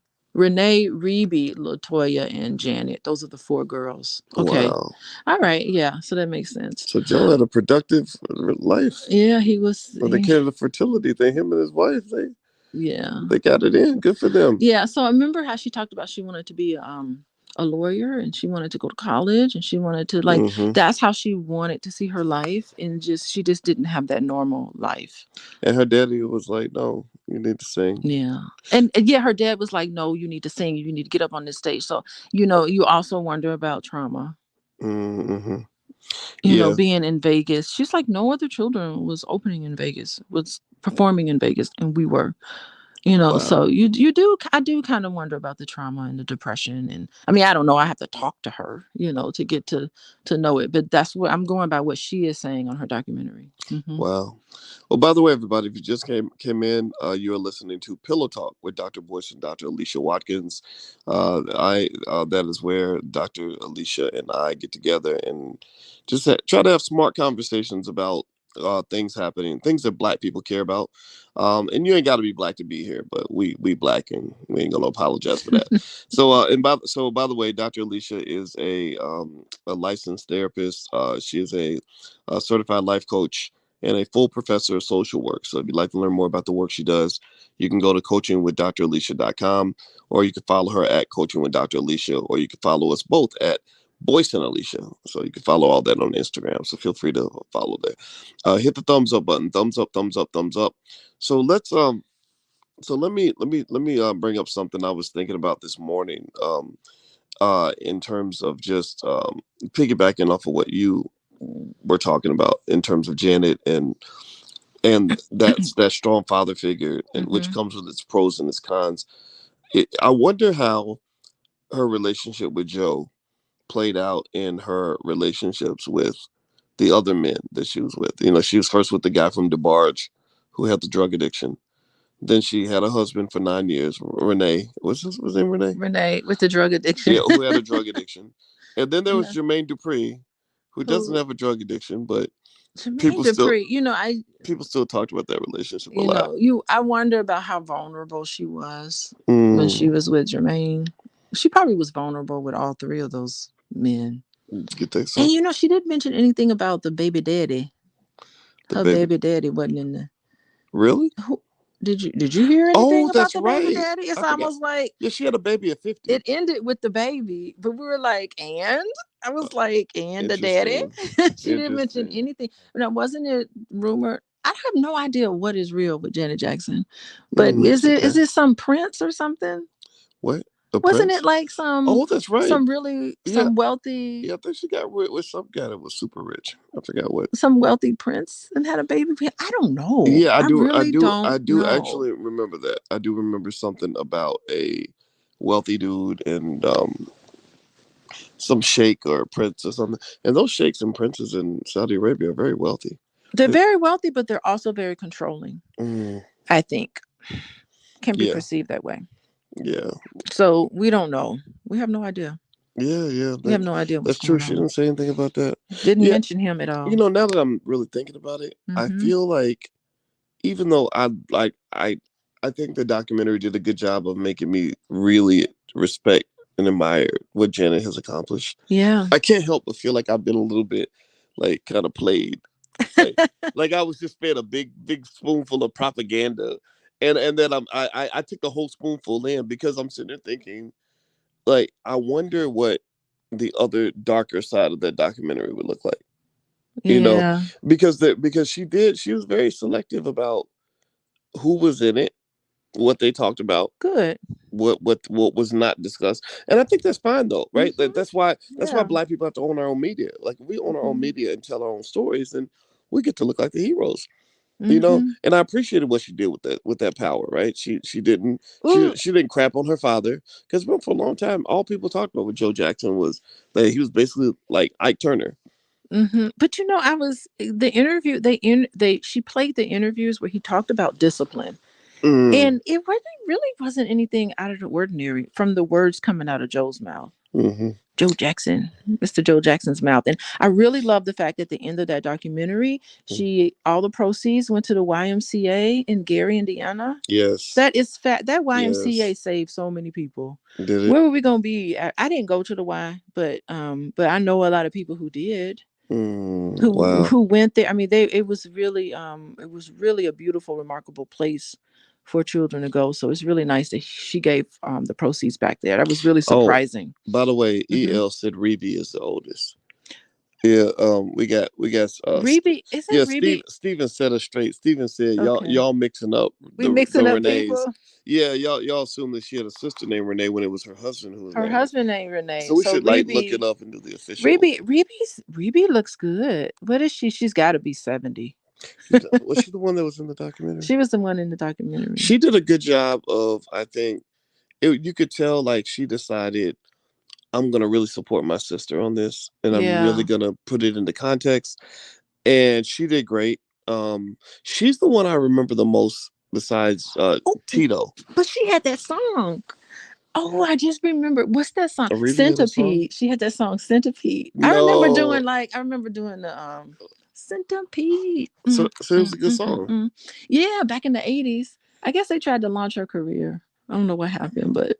Latoya, and Janet. Those are the four girls. Okay. Wow. All right. Yeah. So that makes sense. So Joe had a productive life. Yeah. He was. When they came to the fertility thing, him and his wife, Yeah. they got it in. Good for them. Yeah, so I remember how she talked about she wanted to be a lawyer and she wanted to go to college and she wanted to like Hmm. that's how she wanted to see her life and just she just didn't have that normal life. And her daddy was like, "No, you need to sing." Yeah. And yeah, her dad was like, "No, you need to sing, you need to get up on this stage." So, you also wonder about trauma. Hmm. Yeah. Being in Vegas. She's like no other children was opening in Vegas, was performing in Vegas and we were. So Wow. I do kind of wonder about the trauma and the depression. And I mean, I don't know, I have to talk to her, to get to know it, but that's what I'm going by, what she is saying on her documentary. Wow. Well, by the way, everybody, if you just came in, you are listening to Pillow Talk with Dr. Boyce and Dr. Alicia Watkins. I That is where Dr. Alicia and I get together and just try to have smart conversations about things happening, things that Black people care about. And you ain't got to be Black to be here, but we Black and we ain't gonna apologize for that. So by the way, Dr. Alicia is a licensed therapist. She is a certified life coach and a full professor of social work. So if you'd like to learn more about the work she does, you can go to coachingwithdralicia.com, or you can follow her at Coaching with Dr. Alicia, or you can follow us both at Boyce and Alicia. So you can follow all that on Instagram. So feel free to follow there. Hit the thumbs up button. Thumbs up, thumbs up, thumbs up. So let me bring up something I was thinking about this morning. In terms of just piggybacking off of what you were talking about in terms of Janet and that strong father figure, and which Hmm. comes with its pros and its cons. I wonder how her relationship with Joe played out in her relationships with the other men that she was with. You know, she was first with the guy from Debarge who had the drug addiction. Then she had a husband for 9 years, Renee. What's his name, Renee? Renee with the drug addiction. Yeah, who had a drug addiction. And then there was Yeah. Jermaine Dupree, who doesn't Who have a drug addiction, but Jermaine people still Dupri, people still talked about that relationship a you lot. know, you I wonder about how vulnerable she was when Mm, she was with Jermaine. She probably was vulnerable with all three of those men. you think And so? she didn't mention anything about the baby daddy. The Her baby, baby daddy wasn't in the really? who did you hear Oh, anything about that's the baby right. daddy? It's I forgot. almost like Yeah, she had a baby at 50. it ended with the baby, but we were like, and I was like, and the daddy. Interesting. She didn't mention Interesting. anything. Now, wasn't it rumored? I have no idea what is real with Janet Jackson, but Okay. is it some prince or something? What? The Wasn't it prince? like Oh, that's right. Yeah. some wealthy Yeah, I think she got with some guy that was super rich. I forgot what. prince and had a baby? I don't know. Yeah, I I do. I really do. don't I do know. actually remember that. I do remember something about a wealthy dude and some sheikh or a prince or something. And those sheikhs and princes in Saudi Arabia are very wealthy. They're They, very wealthy, but they're also very controlling. mm, I think can be yeah, perceived that way. yeah, So we don't know. We have no idea. yeah. We have no idea what's That's true. going She on. didn't say anything about that. Didn't Yeah, mention him at all. now that I'm really thinking about it, I Mm-hmm. feel like even though I think the documentary did a good job of making me really respect and admire what Janet has accomplished. Yeah. I can't help but feel like I've been a little bit like kind of played, like I was just fed a big spoonful of propaganda, and then I took the whole spoonful in because I'm sitting there thinking like I wonder what the other darker side of that documentary would look like. You know, Yeah. because she was very selective about who was in it, what they talked about, Good. what was not discussed, and I think that's fine though, right? Mm-hmm. That's why Yeah. Black people have to own our own media. Like if we own our own Mm-hmm. media and tell our own stories, then we get to look like the heroes, Mm-hmm. And I appreciated what she did with that power, right? She didn't Ooh. she didn't crap on her father because for a long time all people talked about with Joe Jackson was that he was basically like Ike Turner. Mm-hmm. But I was the interview. They she played the interviews where he talked about discipline. Mm, And it really wasn't anything out of the ordinary from the words coming out of Joe's mouth. mm-hmm. Joe Jackson, Mr. Joe Jackson's mouth. And I really love the fact at the end of that documentary, she all the proceeds went to the YMCA in Gary, Indiana. Yes, That is fact. That YMCA yes, saved so many people. did it? Where were we gonna be? I didn't go to the Y, but I know a lot of people who did Wow. who went there. I mean, they it was really a beautiful, remarkable place for children to go. So it's really nice that she gave the proceeds back there. That was really Oh, surprising. by the way, Mm-hmm. El said Reeby is the oldest. Yeah, we got Reby, is it yeah, Reby? Steven set us straight. Steven said Okay, y'all mixing up we the mixing up Renees. people. Yeah, y'all assume that she had a sister named Renee when it was her husband who was Her named. husband named Renee. So we So should like look it Reby, up and do the official. Reby looks good. What is she? She's got to be 70. Was she the one that was in the documentary? She was the one in the documentary. She did a good job of, I think, you could tell like she decided I'm gonna really support my sister on this, and I'm really Yeah. gonna put it into context. And she did great. She's the one I remember the most besides Oh, Tito. but she had that song. Oh, I just remember. What's that song? Arabia had a song? Centipede. She had that song Centipede. No. I remember doing the Centipede. So it was a good song. Yeah, back in the 80s. I guess they tried to launch her career. I don't know what happened, but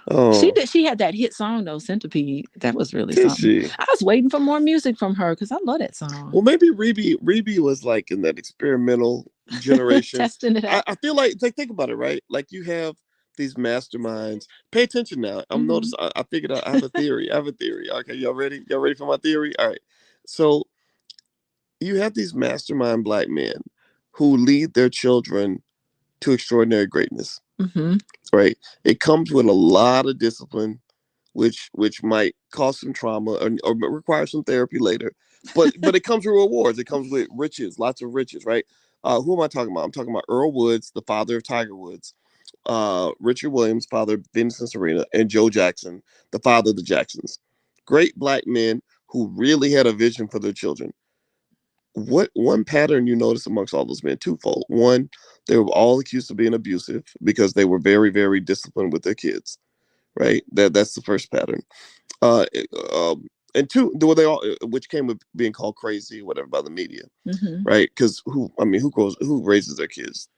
Oh, she had that hit song though, Centipede. That was really did something. she? I was waiting for more music from her because I love that song. Well, maybe Reby was like in that experimental generation. Testing it out. I feel like think about it, right? Like you have these masterminds. Pay attention now. I'm Hmm. noticing. I figured out. I have a theory. I have a theory. Okay, y'all ready? Y'all ready for my theory? All right. So you have these mastermind Black men who lead their children to extraordinary greatness. Hmm. Right? It comes with a lot of discipline, which might cause some trauma or require some therapy later. But it comes with rewards. It comes with riches, lots of riches. Right? Who am I talking about? I'm talking about Earl Woods, the father of Tiger Woods. Richard Williams, father of Venus and Serena, and Joe Jackson, the father of the Jacksons. Great black men who really had a vision for their children. What one pattern you notice amongst all those men? Twofold. One, they were all accused of being abusive because they were very, very disciplined with their kids. Right. That's the first pattern. Uh, and two, were they all, which came with being called crazy, whatever, by the media, right? Because who raises their kids,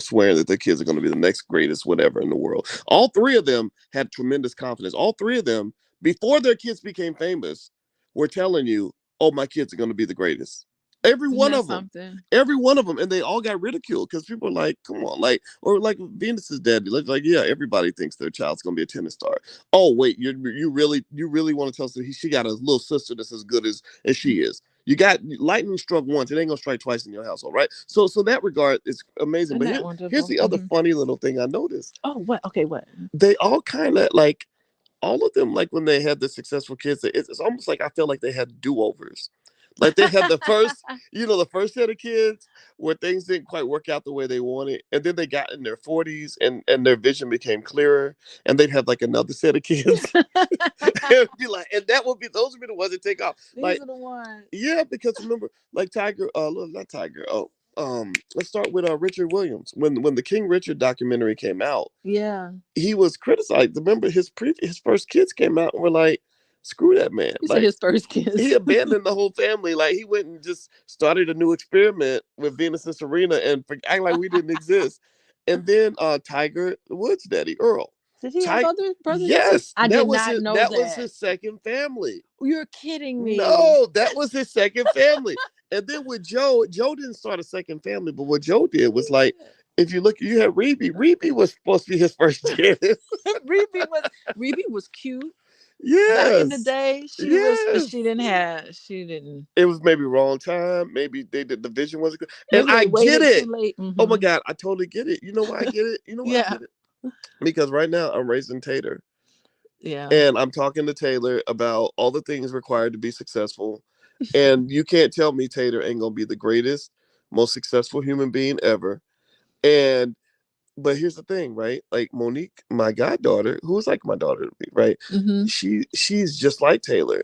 swearing that their kids are going to be the next greatest whatever in the world. All three of them had tremendous confidence. All three of them, before their kids became famous, were telling you, "Oh, my kids are going to be the greatest." Every Isn't one that of them, something? every one of them, and they all got ridiculed because people are like, "Come on," like, or like Venus's daddy, like, yeah, everybody thinks their child's gonna be a tennis star. Oh wait, you really want to tell us that she got a little sister that's as good as she is? You got lightning struck once, it ain't gonna strike twice in your household, right? So that regard is amazing. Isn't But that here's wonderful? the other funny little thing I noticed. Oh, what? Okay, what? They all kind of like all of them, like when they had the successful kids, it's almost like I feel like they had do-overs. Like they had the first, the first set of kids where things didn't quite work out the way they wanted, and then they got in their 40s and their vision became clearer, and they'd have like another set of kids, and be like, and those would be the ones that take off. These Like, are the ones. yeah, because remember, like Tiger, not Tiger. Oh, let's start with Richard Williams. When the King Richard documentary came out, Yeah. he was criticized. Remember, his first kids came out and were like, "Screw that man!" You said Like his first he kiss. abandoned the whole family. Like he went and just started a new experiment with Venus and Serena and act like we didn't exist. And then Tiger Woods' daddy Earl. Did he have other brothers and sisters? Yes, I did not know that was that. his second family. You're kidding me. No, that was his second family. And then with Joe didn't start a second family, but what Joe did was like, if you look, you had Rebe. Rebe was supposed to be his first kid. Rebe was cute. Back in the Yes. day, she was, but Yes. she didn't. It was maybe wrong time. Maybe they did the vision wasn't good. And Maybe they I get waited too it. late. Oh my God, I totally get it. You know why I get it? You know why I Yeah. get it? Because right now I'm raising Tater. Yeah. And I'm talking to Taylor about all the things required to be successful. And you can't tell me Tater ain't gonna be the greatest, most successful human being ever. And but here's the thing, right? Like Monique, my goddaughter, who is like my daughter to me, right? Mm-hmm. She's just like Taylor.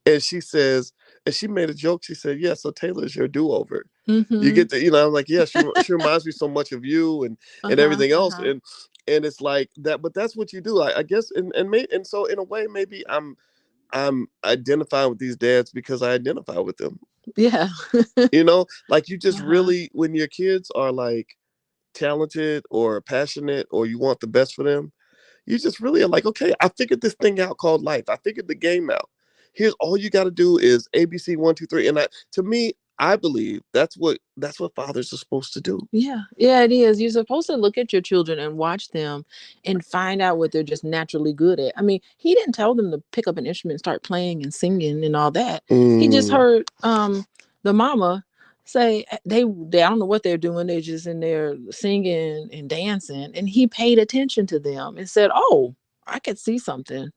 And she says, and she made a joke. She said, "Yeah, so Taylor's your do-over." You Mm-hmm. get to, I'm like, yeah, she reminds me so much of you and Uh-huh. everything else, Uh-huh. and it's like that. But that's what you do, I guess, and so in a way, maybe I'm identifying with these dads because I identify with them. Yeah. Like you just Uh-huh. really, when your kids are like talented or passionate or you want the best for them, you just really are like, okay, I figured this thing out called life. I figured the game out. Here's all you got to do is ABC 1, 2, 3, and to me, I believe that's what fathers are supposed to do. Yeah, yeah, it is. You're supposed to look at your children and watch them and find out what they're just naturally good at. I mean, he didn't tell them to pick up an instrument, start playing and singing and all that. He just Mm, heard the mama say they I don't know what they're doing. They're just in there singing and dancing, and he paid attention to them and said, "Oh, I could see something.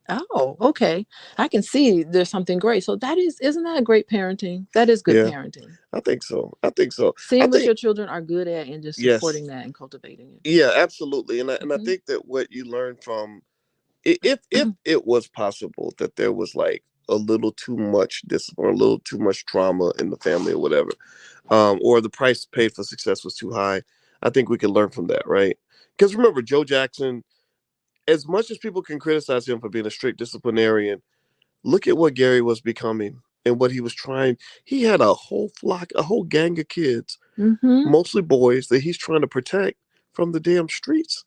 Oh, okay. I can see there's something great." So isn't that a great parenting? That is good yeah, parenting. I think so. I think so. I Seeing what think your children are good at and just yes, supporting that and cultivating it. yeah, absolutely. And I Mhm. think that what you learn from if it was possible that there was like a little too much discipline, or a little too much trauma in the family or whatever, or the price paid for success was too high, I think we can learn from that, right? Because remember, Joe Jackson, as much as people can criticize him for being a strict disciplinarian, look at what Gary was becoming and what he was trying. He had a whole flock, a whole gang of kids, Mhm. mostly boys, that he's trying to protect from the damn streets.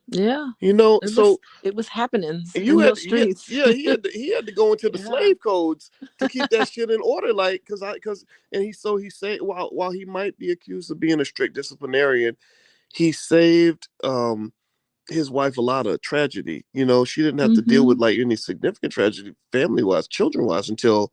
Yeah. It was So it was happenings and you in had, those yeah, streets. yeah, he had to go into the Yeah. slave codes to keep that shit in order, like, because and he said, while he might be accused of being a strict disciplinarian, he saved his wife a lot of tragedy. She didn't have to deal with Mhm. like any significant tragedy, family wise, children wise, until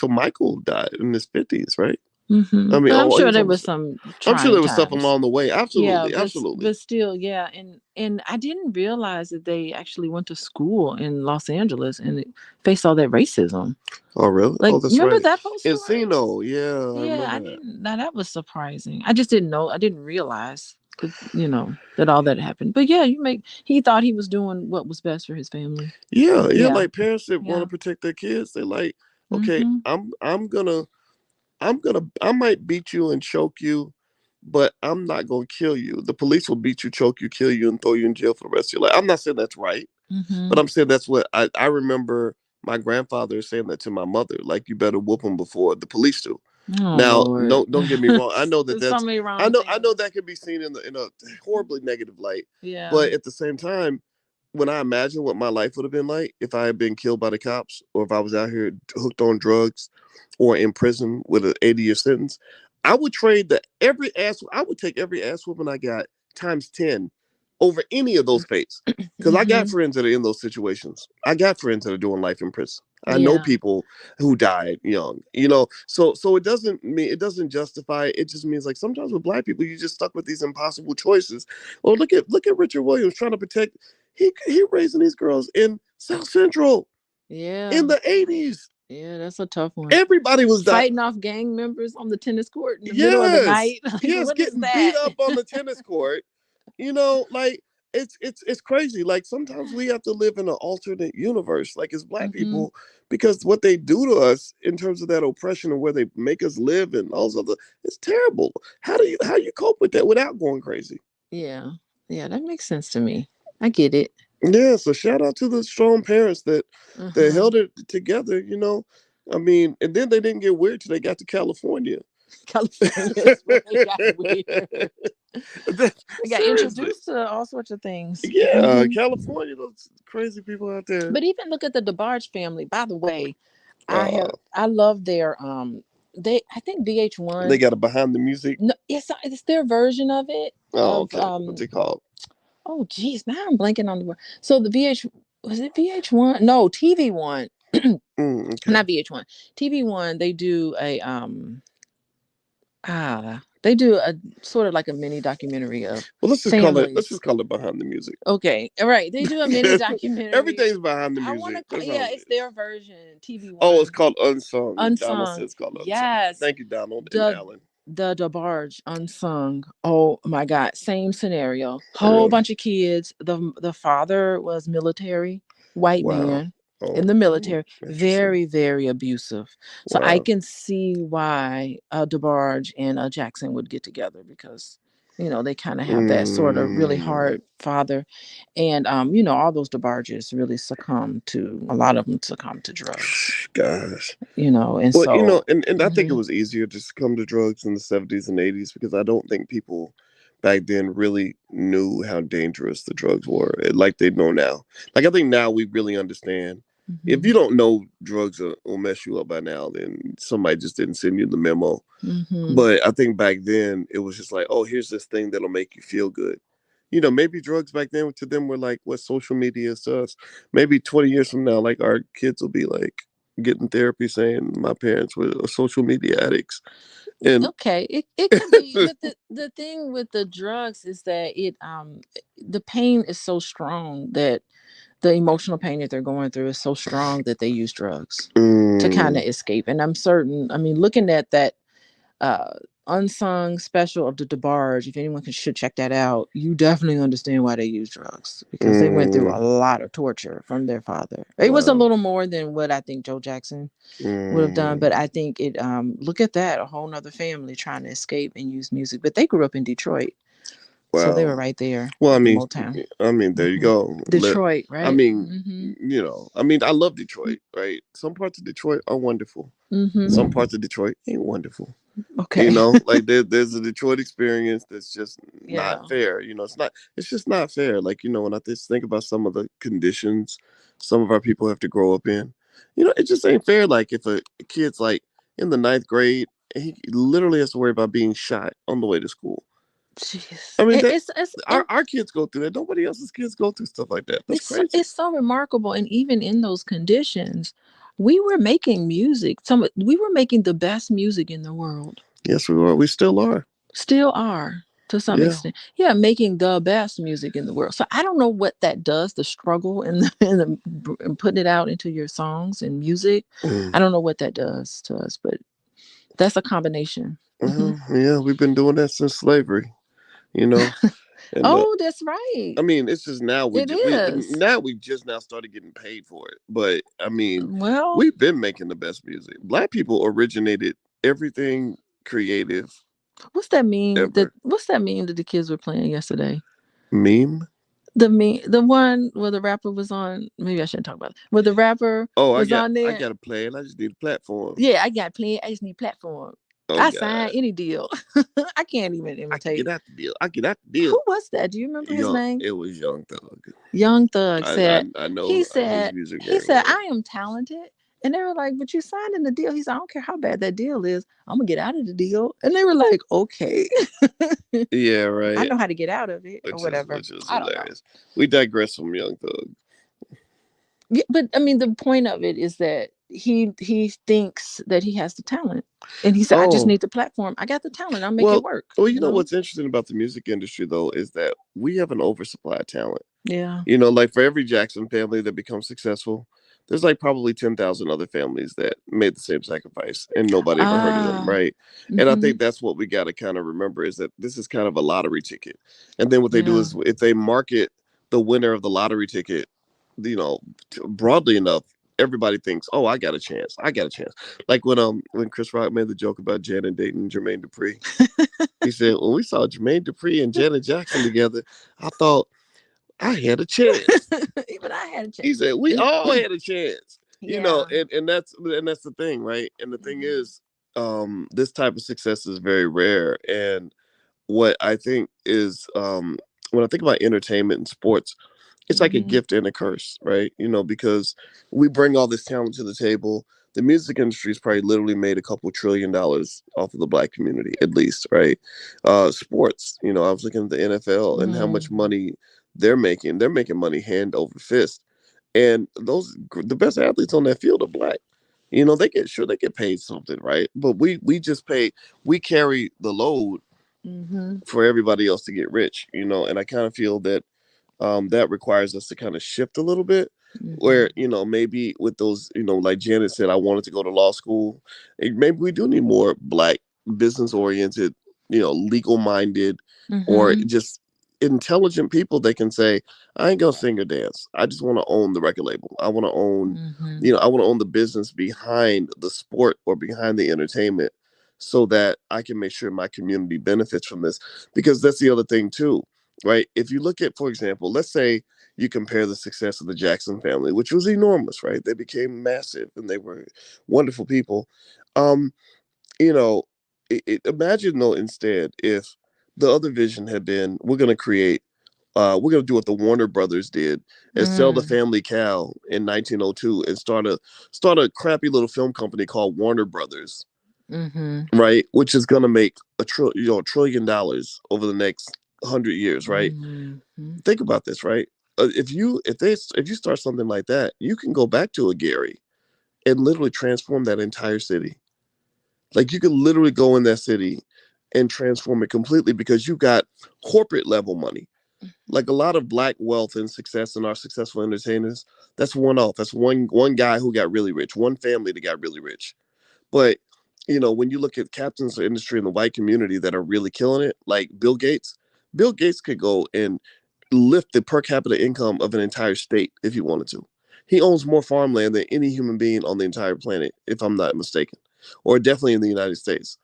Michael died in his 50s, right? I Mhm. mean, But I'm oh, he sure was there was almost. some I'm sure trying there was stuff times. along the way. Yeah, Absolutely, but absolutely. but still, yeah, and I didn't realize that they actually went to school in Los Angeles and faced all that racism. Oh, really? Like, Oh, that's remember right. that whole story? Encino, yeah, I Yeah, I remember that. didn't. Now that was surprising. I just didn't know. I didn't realize. that all that happened. But yeah, he thought he was doing what was best for his family. Yeah, yeah. Yeah. Like parents that want Yeah. to protect their kids, they like, okay, Mhm. I might beat you and choke you, but I'm not gonna kill you. The police will beat you, choke you, kill you, and throw you in jail for the rest of your life. I'm not saying that's right, but Mhm. I'm saying that's what I remember my grandfather saying that to my mother. Like, you better whoop them before the police do. Oh Now, Lord. no, don't get me wrong. I know that There's so that's many I wrong know I know things. that can be seen in a horribly negative light, Yeah. but at the same time, when I imagine what my life would have been like if I had been killed by the cops, or if I was out here hooked on drugs, or in prison with an 80-year sentence, I would trade the every ass. I would take every ass whooping I got times 10 over any of those fates. Because I got Mhm. friends that are in those situations. I got friends that are doing life in prison. I know Yeah. people who died young. So it doesn't justify it. It just means, like, sometimes with black people, you just stuck with these impossible choices. Or look at Richard Williams trying to protect. He raising these girls in South Central Yeah. in the 80s. Yeah, that's a tough one. Everybody was dying. Fighting off gang members on the tennis court in the middle of the Yes, night. Like, yes, what is getting beat that? up on the tennis court. Like, it's crazy. Like, sometimes we have to live in an alternate universe, like, as black Mhm. people, because what they do to us in terms of that oppression and where they make us live and all those other, it's terrible. How you cope with that without going crazy? Yeah. Yeah, that makes sense to me. I get it. Yeah, so shout out to the strong parents that Uh-huh. held it together. I mean, and then they didn't get weird till they got to California. California is where they got weird. I got Seriously. introduced to all sorts of things. Yeah, Hmm. California, those crazy people out there. But even look at the Debarge family. By the way, Uh, I love their they I think they VH1. got a behind the music. No, it's their version of it Oh, of okay. What's it called? oh geez, now I'm blanking on the word. So the VH was it VH1? No, TV1. Okay. Not VH1. TV1, they do a they do a sort of like a mini documentary of Well, let's just call it. Let's families. just call it behind the music. Okay, all right. They do a mini documentary. Everything's behind the I want music. to call That's yeah, all it it's is. their version. TV Oh, it's One called Unsung. Donald says unsung. it's called Unsung. Yes, Thank you, Donald and the Alan. Debarge unsung. Oh my God, same scenario. Whole Really? bunch of kids. The father was military, white Wow. man Oh, in the military, interesting. very very abusive. So I Wow. can see why Debarge and Jackson would get together because they kind of have that sort of really Mm, hard father, and all those Debarges really succumb to a lot of them succumb to drugs. gosh. And Well, so. and I think it Mhm. was easier just to come to drugs in the 70s and 80s, because I don't think people back then really knew how dangerous the drugs were, like they know now. Like, I think now we really understand. If Mhm. you don't know drugs will mess you up by now, then somebody just didn't send you the memo. Mhm. But I think back then it was just like, oh, here's this thing that'll make you feel good. Maybe drugs back then to them were like what social media is to us. Maybe 20 years from now, like, our kids will be like getting therapy saying my parents were social media addicts. And Okay, it could be, but the thing with the drugs is that the pain is so strong that the emotional pain that they're going through is so strong that they use drugs to kind mm, of escape. And I'm certain, I mean, looking at that uh unsung special of the DeBarge, if anyone should check that out, you definitely understand why they use drugs because they went through mm, a lot of torture from their father. It was a wow. little more than what I think Joe Jackson would have done. But Mm, I think it look at that, a whole nother family trying to escape and use music. But they grew up in Detroit. So they wow. were right there Well, in Motown. there you Hmm. go. Detroit, I right? mean, Hmm. I love Detroit, right? Some parts of Detroit are wonderful. Some Hmm. parts of Detroit ain't wonderful. Okay. Like, there's a Detroit experience that's just not Yeah. fair. It's just not fair. Like, when I just think about some of the conditions some of our people have to grow up in, it just ain't fair. Like, if a kid's like in the ninth grade, and he literally has to worry about being shot on the way to school. Jeez. I mean, that It's our kids go through that. Nobody else's kids go through stuff like that. That's crazy. it's so remarkable. And even in those conditions, we were making music. We were making the best music in the world. Yes, we are. We still are. Still are to some Yeah. extent. Yeah, making the best music in the world. So I don't know what that does, the struggle and and putting it out into your songs and music. I Mm. don't know what that does to us, but that's a combination. Hmm. Yeah, we've been doing that since slavery. you know. And Oh, that's right. I mean, it's just now It is. we just now started getting paid for it. But I mean, Well, we've been making the best music. Black people originated everything creative ever. what's that meme that the kids were playing yesterday? Meme. The one where the rapper was on. Maybe I shouldn't talk about it. Where the rapper Oh, was on I there. got a plan. I just need a platform. Yeah, I got plenty. I just need platform. Oh I sign God, any deal. I can't even I can get imitate. out the deal. I get out the deal. Who was that? Do you remember his Young, name? it was Young Thug. Young Thug said. I He know his said. music He very said, well. "I am talented." And they were like, "But you signed in the deal." He said, "I don't care how bad that deal is. I'm gonna get out of the deal." And they were like, "Okay." Yeah, I right. know how to get out of it or whatever. Which is I don't know. hilarious. We digress from Young Thug. Yeah, but I mean, the point of it is that he thinks that he has the talent, and he said, "I just Oh, need the platform. I got the talent. I'll make it well, work." well, you You know know? what's interesting about the music industry though is that we have an oversupply of talent. Yeah. You know, like for every Jackson family that becomes successful, there's like probably 10,000 other families that made the same sacrifice and nobody ever heard of them, Ah. right? And I Mm-hmm. think that's what we got to kind of remember is that this is kind of a lottery ticket. And then what they do Yeah. is if they market the winner of the lottery ticket, you know, broadly enough, everybody thinks, "Oh, I got a chance. I got a chance." Like when Chris Rock made the joke about Janet dating Jermaine Dupri, he said, "When we saw Jermaine Dupri and Janet Jackson together, I thought I had a chance." Even I had a He chance. said, "We all had a chance." You know, Yeah. and that's the thing, right? And the thing Mm-hmm. is, this type of success is very rare. And what I think is, when I think about entertainment and sports, it's like a Mm-hmm. gift and a curse, right? You know, because we bring all this talent to the table. The music industry has probably literally made a couple $1 trillion off of the black community, at least, right? Sports, you know, I was looking at the NFL and how much Mm-hmm. money they're making. They're making money hand over fist, and the best athletes on that field are black. You know, they get paid something, right? But we just pay. We carry the load Mm-hmm. for everybody else to get rich. You know, and I kind of feel that that requires us to kind of shift a little bit Mm-hmm. where, you know, maybe with those, you know, like Janet said, I wanted to go to law school. Maybe we do need more black business oriented, you know, legal minded, or Mm-hmm. just intelligent people that can say, I ain't gonna sing or dance. I just want to own the record label. I want to own, Mm-hmm. you know, I want to own the business behind the sport or behind the entertainment, so that I can make sure my community benefits from this. Because that's the other thing too, right? If you look at, for example, let's say you compare the success of the Jackson family, which was enormous, right? They became massive and they were wonderful people. Um, you know, imagine though instead if the other vision had been, we're going to do what the Warner Brothers did and sell the Mm. family cow in 1902 and start a crappy little film company called Warner Brothers, Mm-hmm. right? Which is going to make $1 trillion over the next 100 years, right? Mm-hmm. Think about this, right? If you start something like that, you can go back to a Gary and literally transform that entire city. Like you can literally go in that city and transform it completely because you got corporate level money. Like a lot of black wealth and success in our successful entertainers, that's one off. That's one guy who got really rich, one family that got really rich. But you know, when you look at captains of industry in the white community that are really killing it, like Bill Gates could go and lift the per capita income of an entire state if he wanted to. He owns more farmland than any human being on the entire planet, if I'm not mistaken, or definitely in the United States,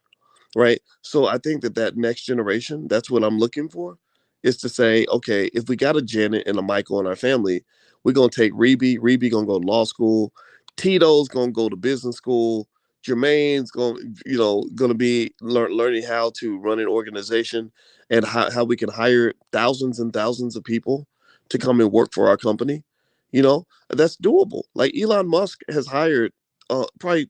right? So I think that that next generation, that's what I'm looking for, is to say, okay, if we got a Janet and a Michael in our family, we're gonna take Reby. Reby gonna go to law school. Tito's gonna go to business school. Jermaine's gonna be learning how to run an organization and how we can hire thousands and thousands of people to come and work for our company. You know, that's doable. Like Elon Musk has hired probably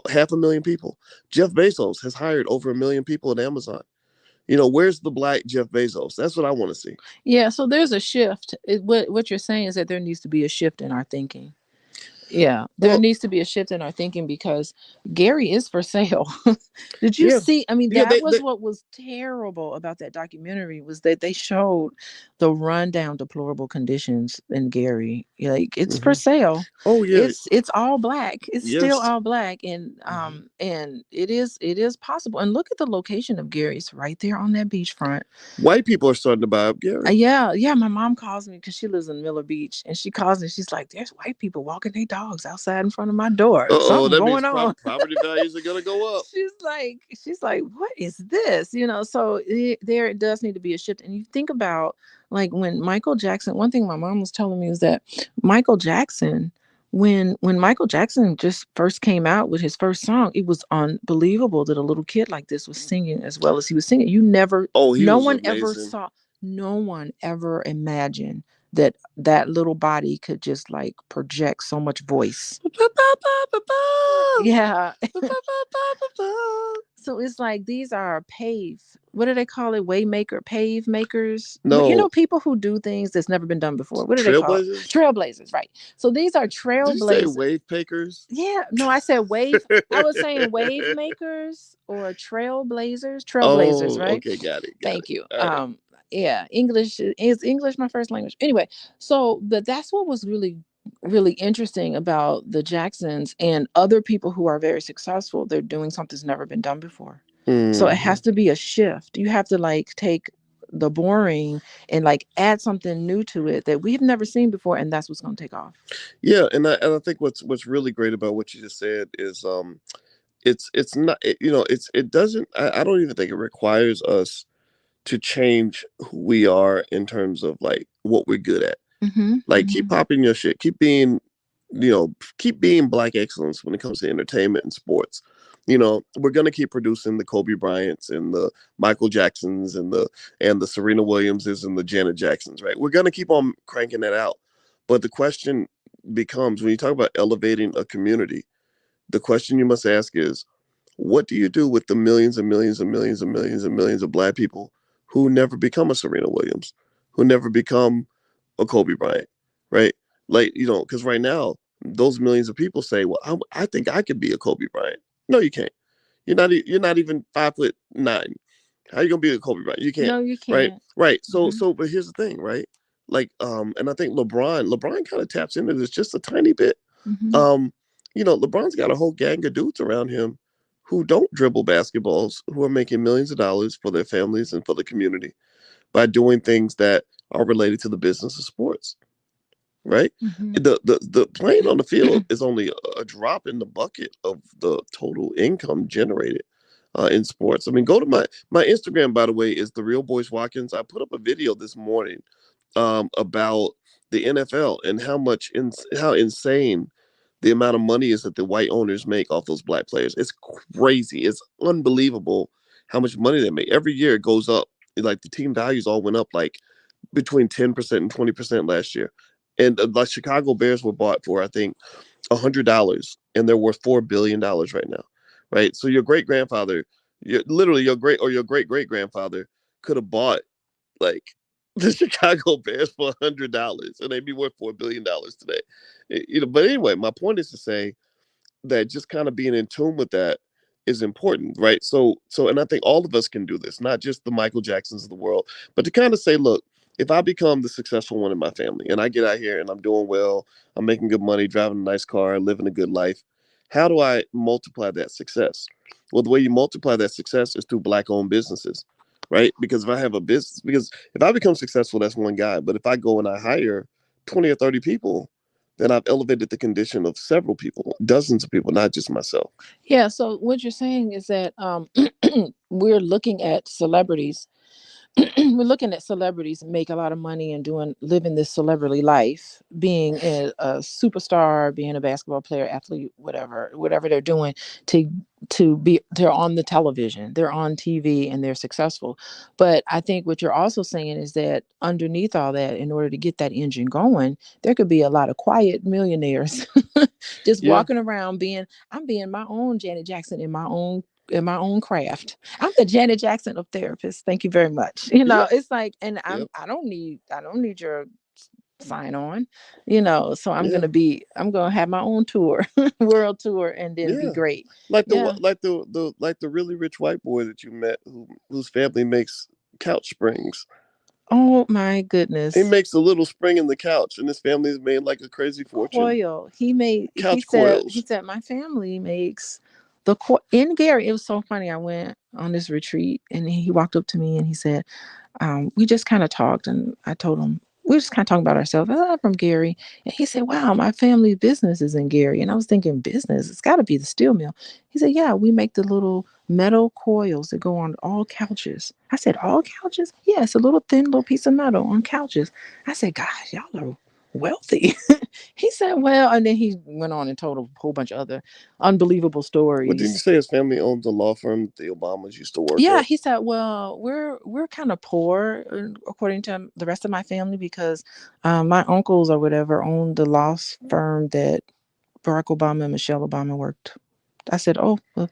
500,000 people. Jeff Bezos has hired over 1 million people at Amazon. You know, where's the black Jeff Bezos? That's what I want to see. Yeah, so there's a shift. What you're saying is that there needs to be a shift in our thinking. Yeah, there Well, needs to be a shift in our thinking because Gary is for sale. Did you yeah, see? I mean, yeah, that was what was terrible about that documentary was that they showed the rundown, deplorable conditions in Gary. Like it's for hmm. sale. Oh yeah, It's all black. It's still yes. all black, Hmm. and it is possible. And look at the location of Gary. It's right there on that beachfront. White people are starting to buy up Gary. Yeah, yeah. My mom calls me because she lives in Miller Beach, and she calls me. She's like, "There's white people walking their dogs outside in front of my door. Oh, Something that means going on." property values are gonna go up. she's like, "What is this?" So there does need to be a shift. And you think about like when Michael Jackson. One thing my mom was telling me is that Michael Jackson. When Michael Jackson just first came out with his first song, it was unbelievable that a little kid like this was singing as well as he was singing. Oh, he No was one ever amazing. saw no one ever imagined that that little body could just like project so much voice. Yeah. So it's like these are what do they call it? Waymaker, pave makers. No, People who do things that's never been done before. What do they call it? trailblazers. Trailblazers, right. So these are Did you say trailblazers. wave pakers? Yeah, no, I said wave. I was saying wave makers or trailblazers, Oh, right? okay, got it, got it. Thank you. All right. Yeah, English is English my first language. Anyway, so that's what was really really interesting about the Jacksons and other people who are very successful. They're doing something that's never been done before. So it Hmm. has to be a shift. You have to like take the boring and like add something new to it that we've never seen before, and that's what's going to take off. Yeah, and I think what's really great about what you just said is it's not it doesn't I don't even think it requires us to change who we are in terms of like what we're good at. Mm-hmm, Like keep mm-hmm. popping your shit, keep being keep being black excellence when it comes to entertainment and sports. We're gonna keep producing the Kobe Bryants and the Michael Jacksons and the Serena Williamses and the Janet Jacksons, right? We're gonna keep on cranking that out. But the question becomes when you talk about elevating a community, the question you must ask is, what do you do with the millions and millions and millions and millions and millions of black people who never become a Serena Williams, who never become a Kobe Bryant, right? Like, because right now, those millions of people say, well, I think I could be a Kobe Bryant. No, you can't. You're not even 5'9". How you gonna be a Kobe Bryant? You can't, No, you right? can't. Right. So Mm-hmm, so but here's the thing, right? Like, and I think LeBron kind of taps into this just a tiny bit. mm-hmm, Um, LeBron's got a whole gang of dudes around him who don't dribble basketballs, who are making millions of dollars for their families and for the community by doing things that are related to the business of sports, right? mm-hmm. The playing on the field is only a drop in the bucket of the total income generated in sports. I mean, go to my Instagram, by the way, is the real Boyce Watkins. I put up a video this morning about the NFL and how insane the amount of money is that the white owners make off those black players. It's crazy. It's unbelievable how much money they make. Every year it goes up. Like the team values all went up like between 10% and 20% last year. And the Chicago Bears were bought for, I think, $100, and they're worth $4 billion right now, right? So your great grandfather, literally your great great grandfather could have bought like the Chicago Bears for $100, and they'd be worth $4 billion today. But anyway, my point is to say that just kind of being in tune with that is important, right? And I think all of us can do this, not just the Michael Jacksons of the world, but to kind of say, look, if I become the successful one in my family and I get out here and I'm doing well, I'm making good money, driving a nice car, living a good life, how do I multiply that success? Well, the way you multiply that success is through black owned businesses, right? Because if I have a business, because if I become successful, that's one guy. But if I go and I hire 20 or 30 people, then I've elevated the condition of several people, dozens of people, not just myself. Yeah. So what you're saying is that we're looking at celebrities we're looking at celebrities make a lot of money and living this celebrity life, being a superstar, being a basketball player, athlete, whatever they're doing to they're on the television, they're on TV, and they're successful. But I think what you're also saying is that underneath all that, in order to get that engine going, there could be a lot of quiet millionaires just Yeah, walking around I'm being my own Janet Jackson in my own craft. I'm the Janet Jackson of therapists. Thank you very much. yeah, It's like, and yeah. I don't need your sign on, you know. So Yeah, I'm gonna have my own tour, world tour, and then be yeah. great. Like Yeah. the really rich white boy that you met whose family makes couch springs. Oh my He goodness. makes a little spring in the couch, and his family's made like a crazy fortune. Coil. He made. Couch He coils. said my family makes in Gary. It was so funny. I went on this retreat, and he walked up to me and he said, we just kind of talked, and I told him we were just kind of talking about ourselves. I'm from Gary, and he said, "Wow, my family business is in Gary." And I was thinking, business? It's got to be the steel mill. He said, "Yeah, we make the little metal coils that go on all couches." I said, "All couches?" Yeah, it's a little thin little piece of metal on couches. I said, "Gosh, y'all are wealthy." He said, "Well," and then he went on and told a whole bunch of other unbelievable What didn't you stories. say? His family owns a law firm the Obamas used to work Yeah, at. he said, "Well, we're kind of poor according to the rest of my family because my uncles or whatever owned the law firm that Barack Obama and Michelle Obama worked." I said, "Oh, well,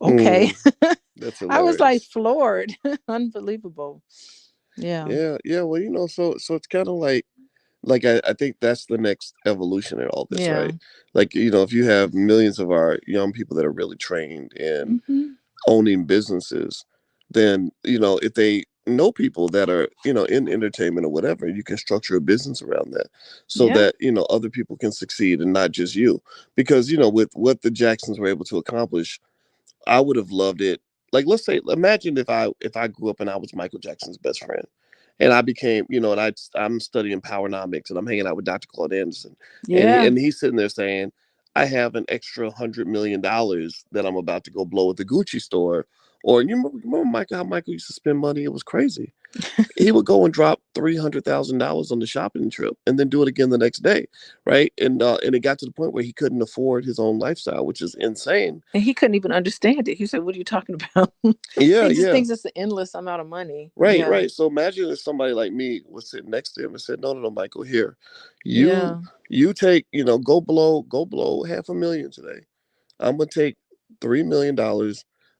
okay." Mm, that's I was like hilarious. floored, unbelievable. Yeah, Yeah, yeah. Well, so it's kind of like I think that's the next evolution in all this, yeah, right? Like if you have millions of our young people that are really trained in hmm, owning businesses, then if they know people that are in entertainment or whatever, you can structure a business around that so yeah, that other people can succeed and not just you. Because with what the Jacksons were able to accomplish, I would have loved it. Like, let's say, imagine if I grew up and I was Michael Jackson's best friend, and I became, and I'm studying powernomics and I'm hanging out with Dr. Claude Anderson, and yeah. he's sitting there saying, I have an extra $100 million that I'm about to go blow at the Gucci store. Or you remember Michael, how Michael used to spend money? It was crazy. He would go and drop $300,000 on the shopping trip and then do it again the next day, right? And it got to the point where he couldn't afford his own lifestyle, which is insane. And he couldn't even understand it. He said, "What are you talking about?" Yeah, He just yeah. thinks it's an endless amount of money. Right, Yeah, right. So imagine if somebody like me was sitting next to him and said, "No, no, no, Michael, here, you, yeah, you take, go blow 500,000 today. I'm gonna take $3 million.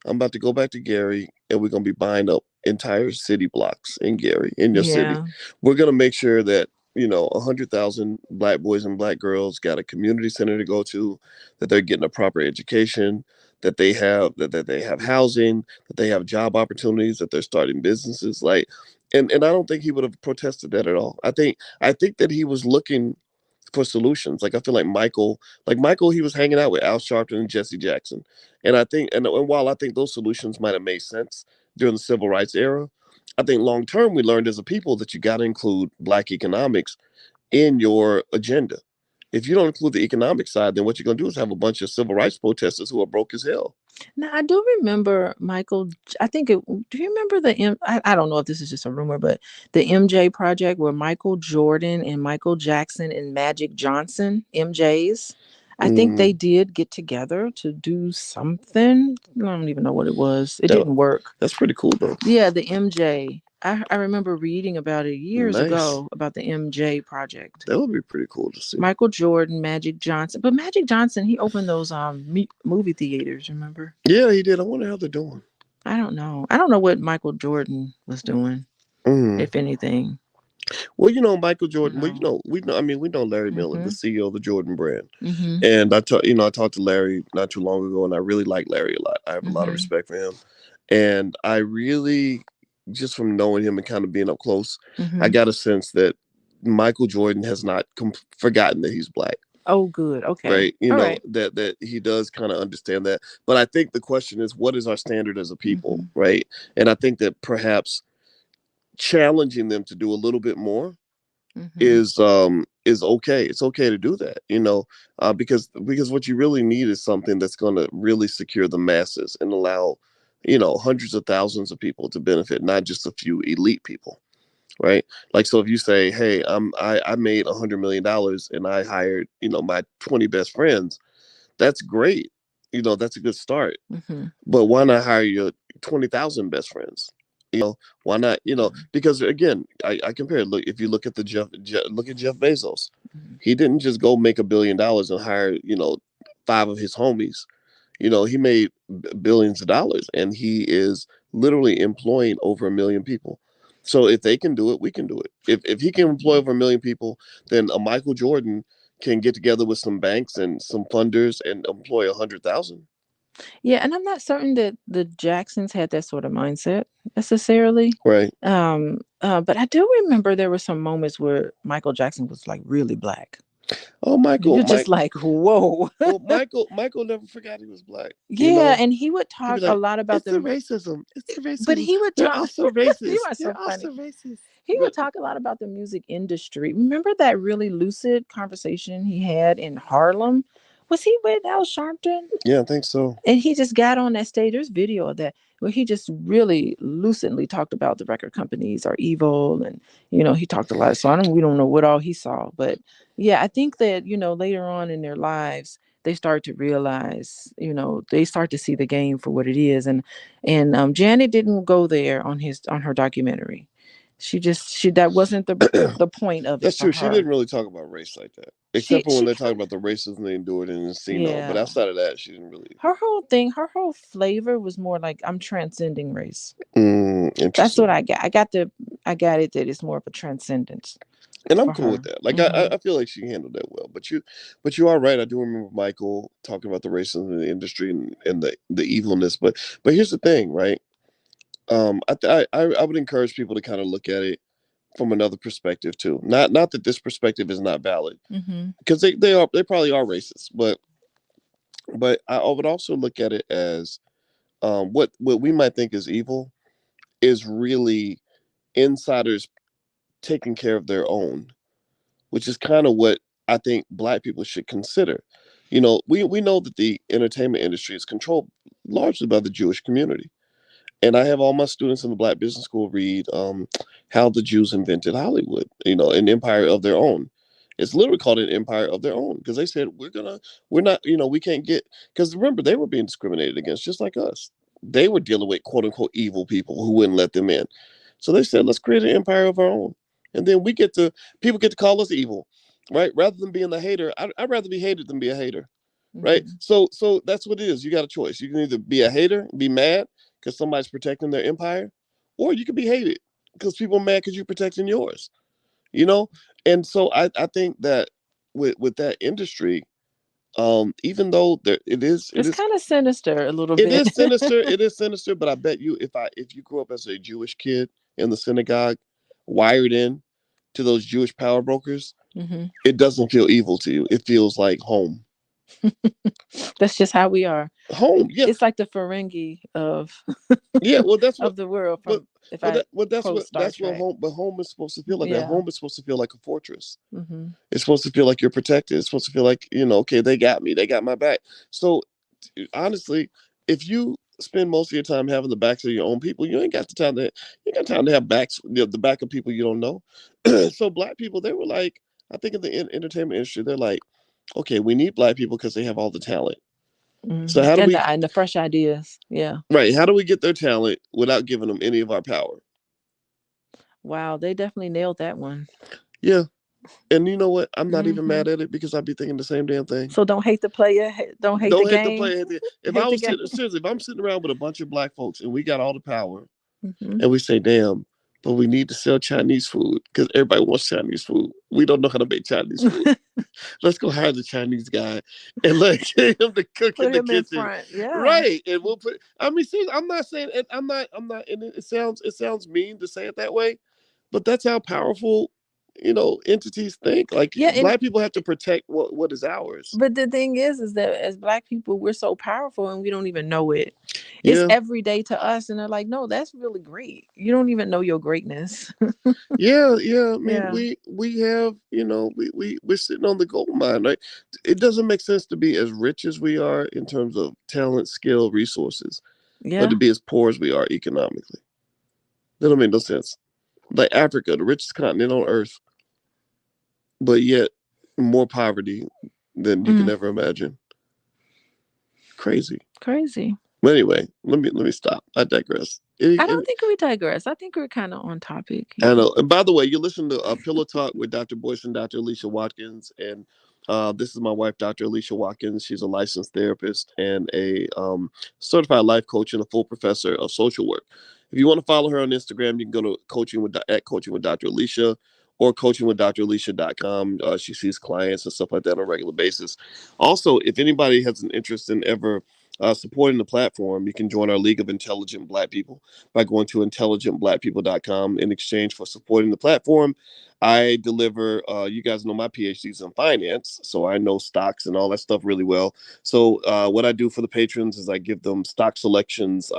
I'm about to go back to Gary, and we're gonna be buying up entire city blocks in Gary, in your city. yeah, We're gonna make sure that 100,000 black boys and black girls got a community center to go to, that they're getting a proper education, that they have housing, that they have job opportunities, that they're starting businesses. Like, and I don't think he would have protested that at all. I think that he was looking for solutions. Like I feel like Michael, he was hanging out with Al Sharpton and Jesse Jackson, and I think, and while I think those solutions might have made sense during the civil rights era, I think long term we learned as a people that you got to include black economics in your agenda. If you don't include the economic side, then what you're gonna do is have a bunch of civil rights protesters who are broke as hell. now I do remember Michael. I think it. Do you remember the I don't know if this is just a rumor, but the MJ project where Michael Jordan and Michael Jackson and Magic Johnson, MJs. I think they Mm, did get together to do something. I don't even know what it was. It that, didn't work. that's pretty cool though. Yeah, the MJ. I remember reading about it years Nice. ago about the MJ project. That would be pretty cool to see. Michael Jordan, Magic Johnson, but Magic Johnson, he opened those movie theaters. Remember? Yeah, he did. I wonder how they're doing. I don't know. I don't know what Michael Jordan was doing, Mm. if anything. Well, Michael Jordan. Well, No. we know. I mean, we know Larry Miller, the Mhm. CEO of the Jordan brand, Mhm. and I talked to Larry not too long ago, and I really like Larry a lot. I have a lot of Mhm. respect for him, and I really, just from knowing him and kind of being up close, I Mhm. got a sense that Michael Jordan has not forgotten that he's black. Oh, good. Okay. Right, All right. that he does kind of understand that, but I think the question is, what is our standard as a people, Mhm. right? And I think that perhaps challenging them to do a little bit more Mhm. is okay. It's okay to do that, because what you really need is something that's going to really secure the masses and allow hundreds of thousands of people to benefit, not just a few elite people, right? Like, so if you say, hey, I made $100 million and I hired my 20 best friends, that's great. That's a good start. Mhm. But why not hire your 20,000 best friends? Why not? Because again, I compare it. Look, if you look at look at Jeff Bezos, Mhm. he didn't just go make $1 billion and hire five of his homies. He made billions of dollars, and he is literally employing over 1 million people. So if they can do it, we can do it. If he can employ over 1 million people, then a Michael Jordan can get together with some banks and some funders and employ 100,000. Yeah, and I'm not certain that the Jacksons had that sort of mindset necessarily. Right. But I do remember there were some moments where Michael Jackson was like really black. Oh, You're just Mike. like, whoa. Well, Michael never forgot he was black. You Yeah, know, and he would he'd be talk a like, lot about "It's the them, racism. It's the but racism. he would They're talk. also You racist. are so They're funny. also racist." He would But talk a lot about the music industry. Remember that really lucid conversation he had in Harlem? Was he with Al Sharpton? yeah, I think so. And he just got on that stage. There's video of that where he just really lucidly talked about the record companies are evil, and he talked a lot. So we don't know what all he saw, but yeah, I think that later on in their lives they start to realize, they start to see the game for what it is, and Janet didn't go there on her documentary. She that wasn't the point of it That's for true. She her. didn't really talk about race like that, She except for when she they talk about the racism they endured in Encino. But Yeah. outside of that, she didn't really. Her whole flavor was more like I'm transcending race. That's what Interesting. I got. I got it that it's more of a transcendence And I'm for cool her. with that. Like Hmm. I feel like she handled that well. But you are right. I do remember Michael talking about the racism in the industry and the evilness. But here's the thing, right? I would encourage people to kind of look at it from another perspective too. Not that this perspective is not valid, Hmm. because they probably are racist, but I would also look at it as what we might think is evil is really insiders taking care of their own, which is kind of what I think Black people should consider. We know that the entertainment industry is controlled largely by the Jewish community. And I have all my students in the Black Business School read How the Jews Invented Hollywood, an empire of their own. It's literally called an empire of their own because they said, we're not, we can't get, because remember, they were being discriminated against just like us. They were dealing with quote unquote evil people who wouldn't let them in. So they said, let's create an empire of our own. And then people get to call us evil, right? Rather than being the hater, I'd rather be hated than be a hater, right? Hmm. So that's what it is. You got a choice. You can either be a hater, be mad because somebody's protecting their empire, or you can be hated because people are mad because you're protecting yours. You know, and so I think that with that industry, even though It's kind of sinister a little it bit. is sinister, it is sinister. But I bet you, if you grew up as a Jewish kid in the synagogue, wired in to those Jewish power brokers, Hmm. it doesn't feel evil to you. It feels like home. That's just how we are. Home, yeah, It's like the Ferengi of yeah. Well, that's what. of the world But from if I quote Star that's what Trek. home. But home is supposed to feel like that. Yeah. Home is supposed to feel like a fortress. Hmm. It's supposed to feel like you're protected. It's supposed to feel like, okay, they got me. They got my back. So honestly, if you spend most of your time having the backs of your own people, you ain't got the time to have backs, the back of people you don't know. So Black people, they were like, I think in the entertainment industry, they're like, okay, we need Black people because they have all the talent. So how do And we the fresh ideas. Yeah. right? How do we get their talent without giving them any of our power? Wow, they definitely nailed that one. Yeah. And you know what? I'm not even Hmm. mad at it because I'd be thinking the same damn thing. So don't hate the player, don't hate the Don't hate the game, player. If I hate the was game. sitting, seriously, if I'm sitting around with a bunch of Black folks and we got all the power Hmm. and we say, damn, but we need to sell Chinese food because everybody wants Chinese food. We don't know how to make Chinese food. Let's go hire the Chinese guy and let get him to cook in Put the him in kitchen. front. Yeah. Right. And we'll put, I mean, seriously, I'm not saying, I'm not, and it sounds mean to say it that way, but that's how powerful, entities think. Like Yeah, and Black people have to protect what is ours. but the thing is that as Black people, we're so powerful and we don't even know it. It's Yeah. every day to us, and they're like, "No, that's really great. You don't even know your greatness." Yeah, yeah. I mean, Yeah. we have, we're sitting on the gold mine, right? It doesn't make sense to be as rich as we are in terms of talent, skill, resources, but Yeah. to be as poor as we are economically. That don't make no sense. Like Africa, the richest continent on earth, but yet more poverty than you can Mm, ever imagine. Crazy. crazy. But anyway, let me stop. I digress. I don't think we digress. I think we're kind of on topic I here. know. And by the way, you listen to Pillow Talk with Dr. Boyce and Dr. Alicia Watkins. And this is my wife, Dr. Alicia Watkins. She's a licensed therapist and a certified life coach and a full professor of social work. If you want to follow her on Instagram, you can go to coaching with Dr. Alicia or coachingwithdralicia.com. She sees clients and stuff like that on a regular basis. Also, if anybody has an interest in ever supporting the platform, you can join our League of Intelligent Black People by going to intelligentblackpeople.com. In exchange for supporting the platform, I deliver, you guys know my PhDs in finance, so I know stocks and all that stuff really well. So, what I do for the patrons is I give them stock selections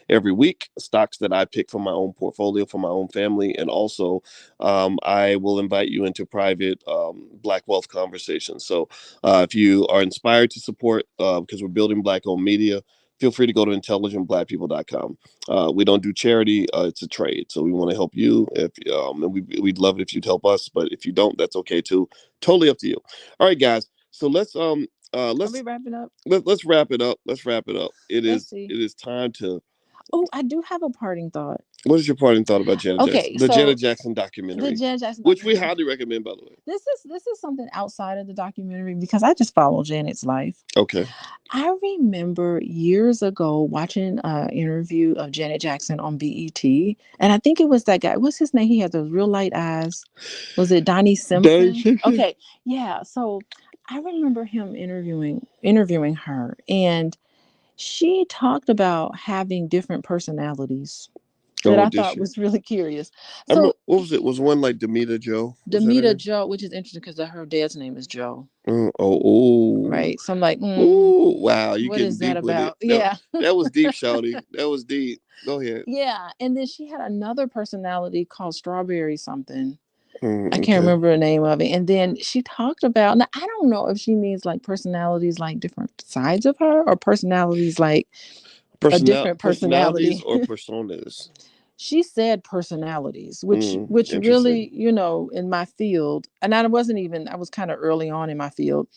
every week, stocks that I pick from my own portfolio, for my own family. And also, I will invite you into private Black wealth conversations. So, if you are inspired to support, because we're building Black owned media, feel free to go to intelligentblackpeople.com. We don't do charity; it's a trade. So we want to help you. If and we'd love it if you'd help us. But if you don't, that's okay too. Totally up to you. All right, guys. So let's Are we wrapping up? let's wrap it up. Let's wrap it up. Let's see. It is time to. Oh, I do have a parting thought. What is your parting thought about Janet Jackson? Okay, The Janet so Jackson the documentary, Janet Jackson which we documentary. highly recommend, by the way. This is something outside of the documentary because I just follow Janet's life. Okay. I remember years ago watching an interview of Janet Jackson on BET, and I think it was that guy. What's his name? He had those real light eyes. Was it Donnie Simpson? Okay, yeah. So I remember him interviewing her, and she talked about having different personalities that Oh, I did thought she? was really curious. I remember, So what was it? Was one like Demita Joe? Was that her Demita name? Joe, which is interesting because her dad's name is Joe, Oh, right? So I'm like, wow, you what getting is that deep with it. about? Yeah. That was deep, Shouty. That was deep. Go ahead. Yeah. And then she had another personality called Strawberry something. I can't Okay. remember the name of it. And then she talked about, now I don't know if she means like personalities like different sides of her or personalities like a different Personalities personality. or personas. She said personalities, which Interesting. really, in my field, and I was kind of early on in my field,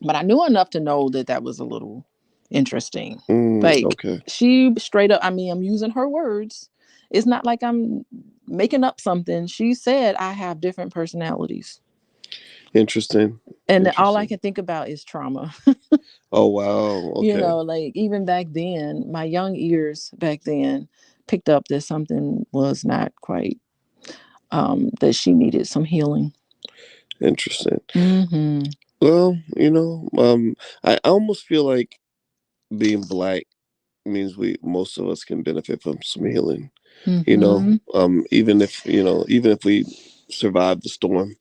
but I knew enough to know that that was a little interesting. Like Okay. she straight up, I mean, I'm using her words. It's not like I'm making up something. She said I have different personalities. Interesting. And all I Interesting. can think about is trauma. Oh wow. Okay. Like even back then, my young ears back then picked up that something was not quite that she needed some healing. Interesting. Mm-hmm. Well, I almost feel like being Black means we most of us can benefit from some healing. Mm-hmm. Even if we survive the storm,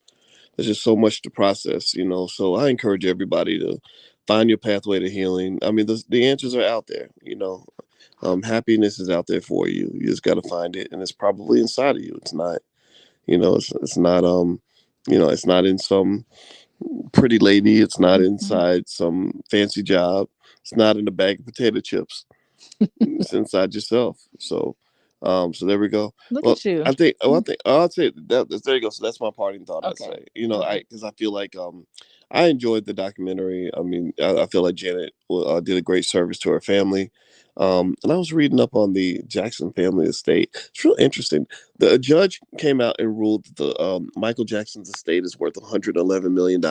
there's just so much to process. So I encourage everybody to find your pathway to healing. I mean, the answers are out there. Happiness is out there for you. You just got to find it, and it's probably inside of you. It's not, it's not, it's not in some pretty lady. It's not Mm-hmm. inside some fancy job. It's not in a bag of potato chips. It's inside yourself. So there we go. Look Well, at you. I'll say that there you go. So that's my parting thought. I'd Okay. say, Okay. because I feel like I enjoyed the documentary. I mean, I feel like Janet did a great service to her family. And I was reading up on the Jackson family estate. It's real interesting. The judge came out and ruled that the Michael Jackson's estate is worth $111 million,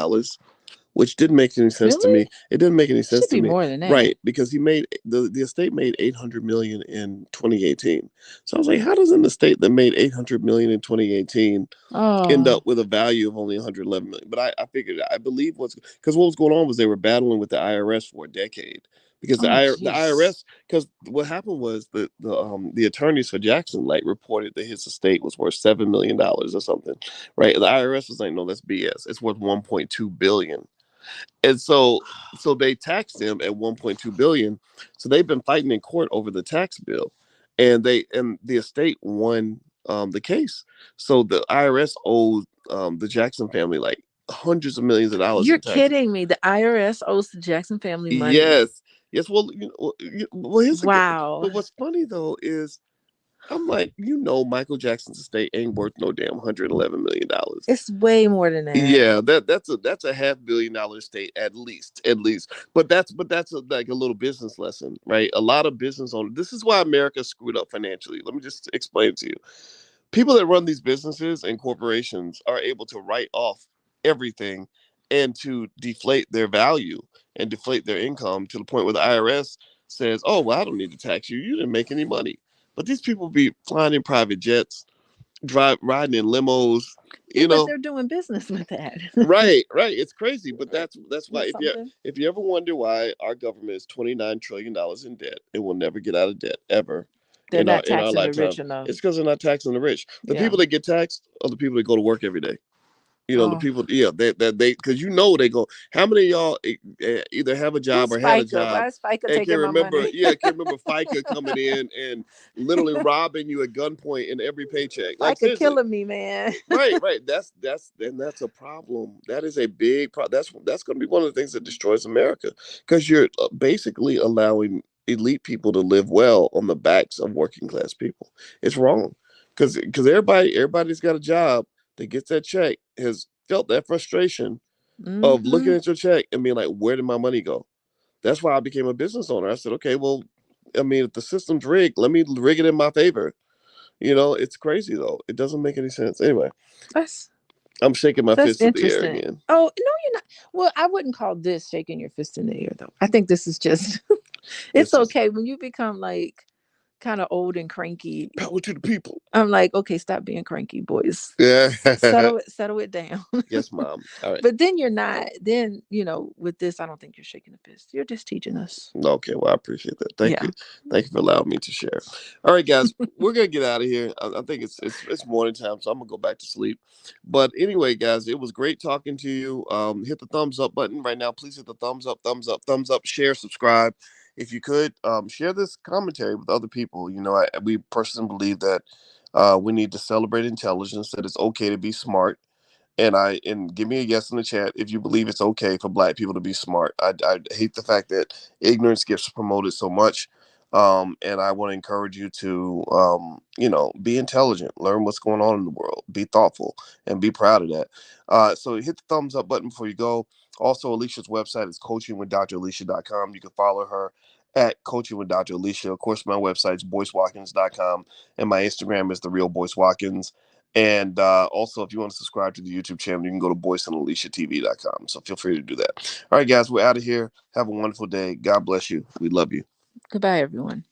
which didn't make any sense to Really? me. It didn't make any It should sense to be me, more than that. right? Because he made the estate made 800 million in 2018. So I was like, how does an estate that made 800 million in 2018 end Oh, up with a value of only 111 million? But I figured, I believe because what was going on was they were battling with the IRS for a decade. Because oh, the jeez. IRS, because what happened was the attorneys for Jackson like reported that his estate was worth $7 million or something, right? The IRS was like, no, that's BS. It's worth 1.2 billion. And so they taxed him at 1.2 billion. So they've been fighting in court over the tax bill, and the estate won the case. So the IRS owed the Jackson family like hundreds of millions of dollars You're in taxes. kidding me. The IRS owes the Jackson family money. Yes, yes. Well, here's a good. Wow. But what's funny though is I'm like, Michael Jackson's estate ain't worth no damn $111 million. It's way more than that. Yeah, that's a $500 million estate at least. But that's like a little business lesson, right? A lot of business owners. This is why America screwed up financially. Let me just explain it to you. People that run these businesses and corporations are able to write off everything and to deflate their value and deflate their income to the point where the IRS says, "Oh, well, I don't need to tax you. You didn't make any money." But these people be flying in private jets, riding in limos, Yeah, you but know. they're doing business with that. Right, right. It's crazy, but that's why That's something. if you ever wonder why our government is $29 trillion in debt, it will never get out of debt ever They're not in our taxing the lifetime. rich enough. It's because they're not taxing the rich. The Yeah. people that get taxed are the people that go to work every day. You know, the Oh, people, yeah, they because they go. How many of y'all either have a job who's or had a FICA? job Why is FICA and can taking my remember, money? yeah, can remember FICA coming in and literally robbing you at gunpoint in every paycheck? Like FICA seriously. killing me, man. Right, right. That's a problem. That is a big problem. That's going to be one of the things that destroys America because you're basically allowing elite people to live well on the backs of working class people. It's wrong because everybody's got a job that gets that check has felt that frustration of looking Hmm. at your check and being like, where did my money go? That's why I became a business owner. I said, okay, well, I mean, if the system's rigged, let me rig it in my favor. It's crazy though. It doesn't make any sense. Anyway, That's I'm shaking my that's fist in the air interesting. again. Oh no, you're not. Well, I wouldn't call this shaking your fist in the air though. I think this is just. It's This is okay when you become like kind of old and cranky. power to the people. I'm like, okay, stop being cranky, boys. Yeah. Settle it down. Yes, mom. All right. But then you're not. Then with this, I don't think you're shaking a fist. You're just teaching us. Okay, well, I appreciate that. Thank Yeah. you. Thank you for allowing me to share. All right, guys, we're gonna get out of here. I think it's morning time, so I'm gonna go back to sleep. But anyway, guys, it was great talking to you. Hit the thumbs up button right now. Please hit the thumbs up, thumbs up, thumbs up. Share, subscribe. If you could, share this commentary with other people. We personally believe that we need to celebrate intelligence. That it's okay to be smart and give me a yes in the chat if you believe it's okay for black people to be smart. I hate the fact that ignorance gets promoted so much. And I want to encourage you to be intelligent, learn what's going on in the world, be thoughtful, and be proud of that. So hit the thumbs up button before you go. Also, Alicia's website is coachingwithdralicia.com. You can follow her at Coaching with Dr. Alicia. Of course, my website is boycewatkins.com, and my Instagram is the real Boyce Watkins. And also, if you want to subscribe to the YouTube channel, you can go to boyceandaliciatv.com. So feel free to do that. All right, guys, we're out of here. Have a wonderful day. God bless you. We love you. Goodbye, everyone.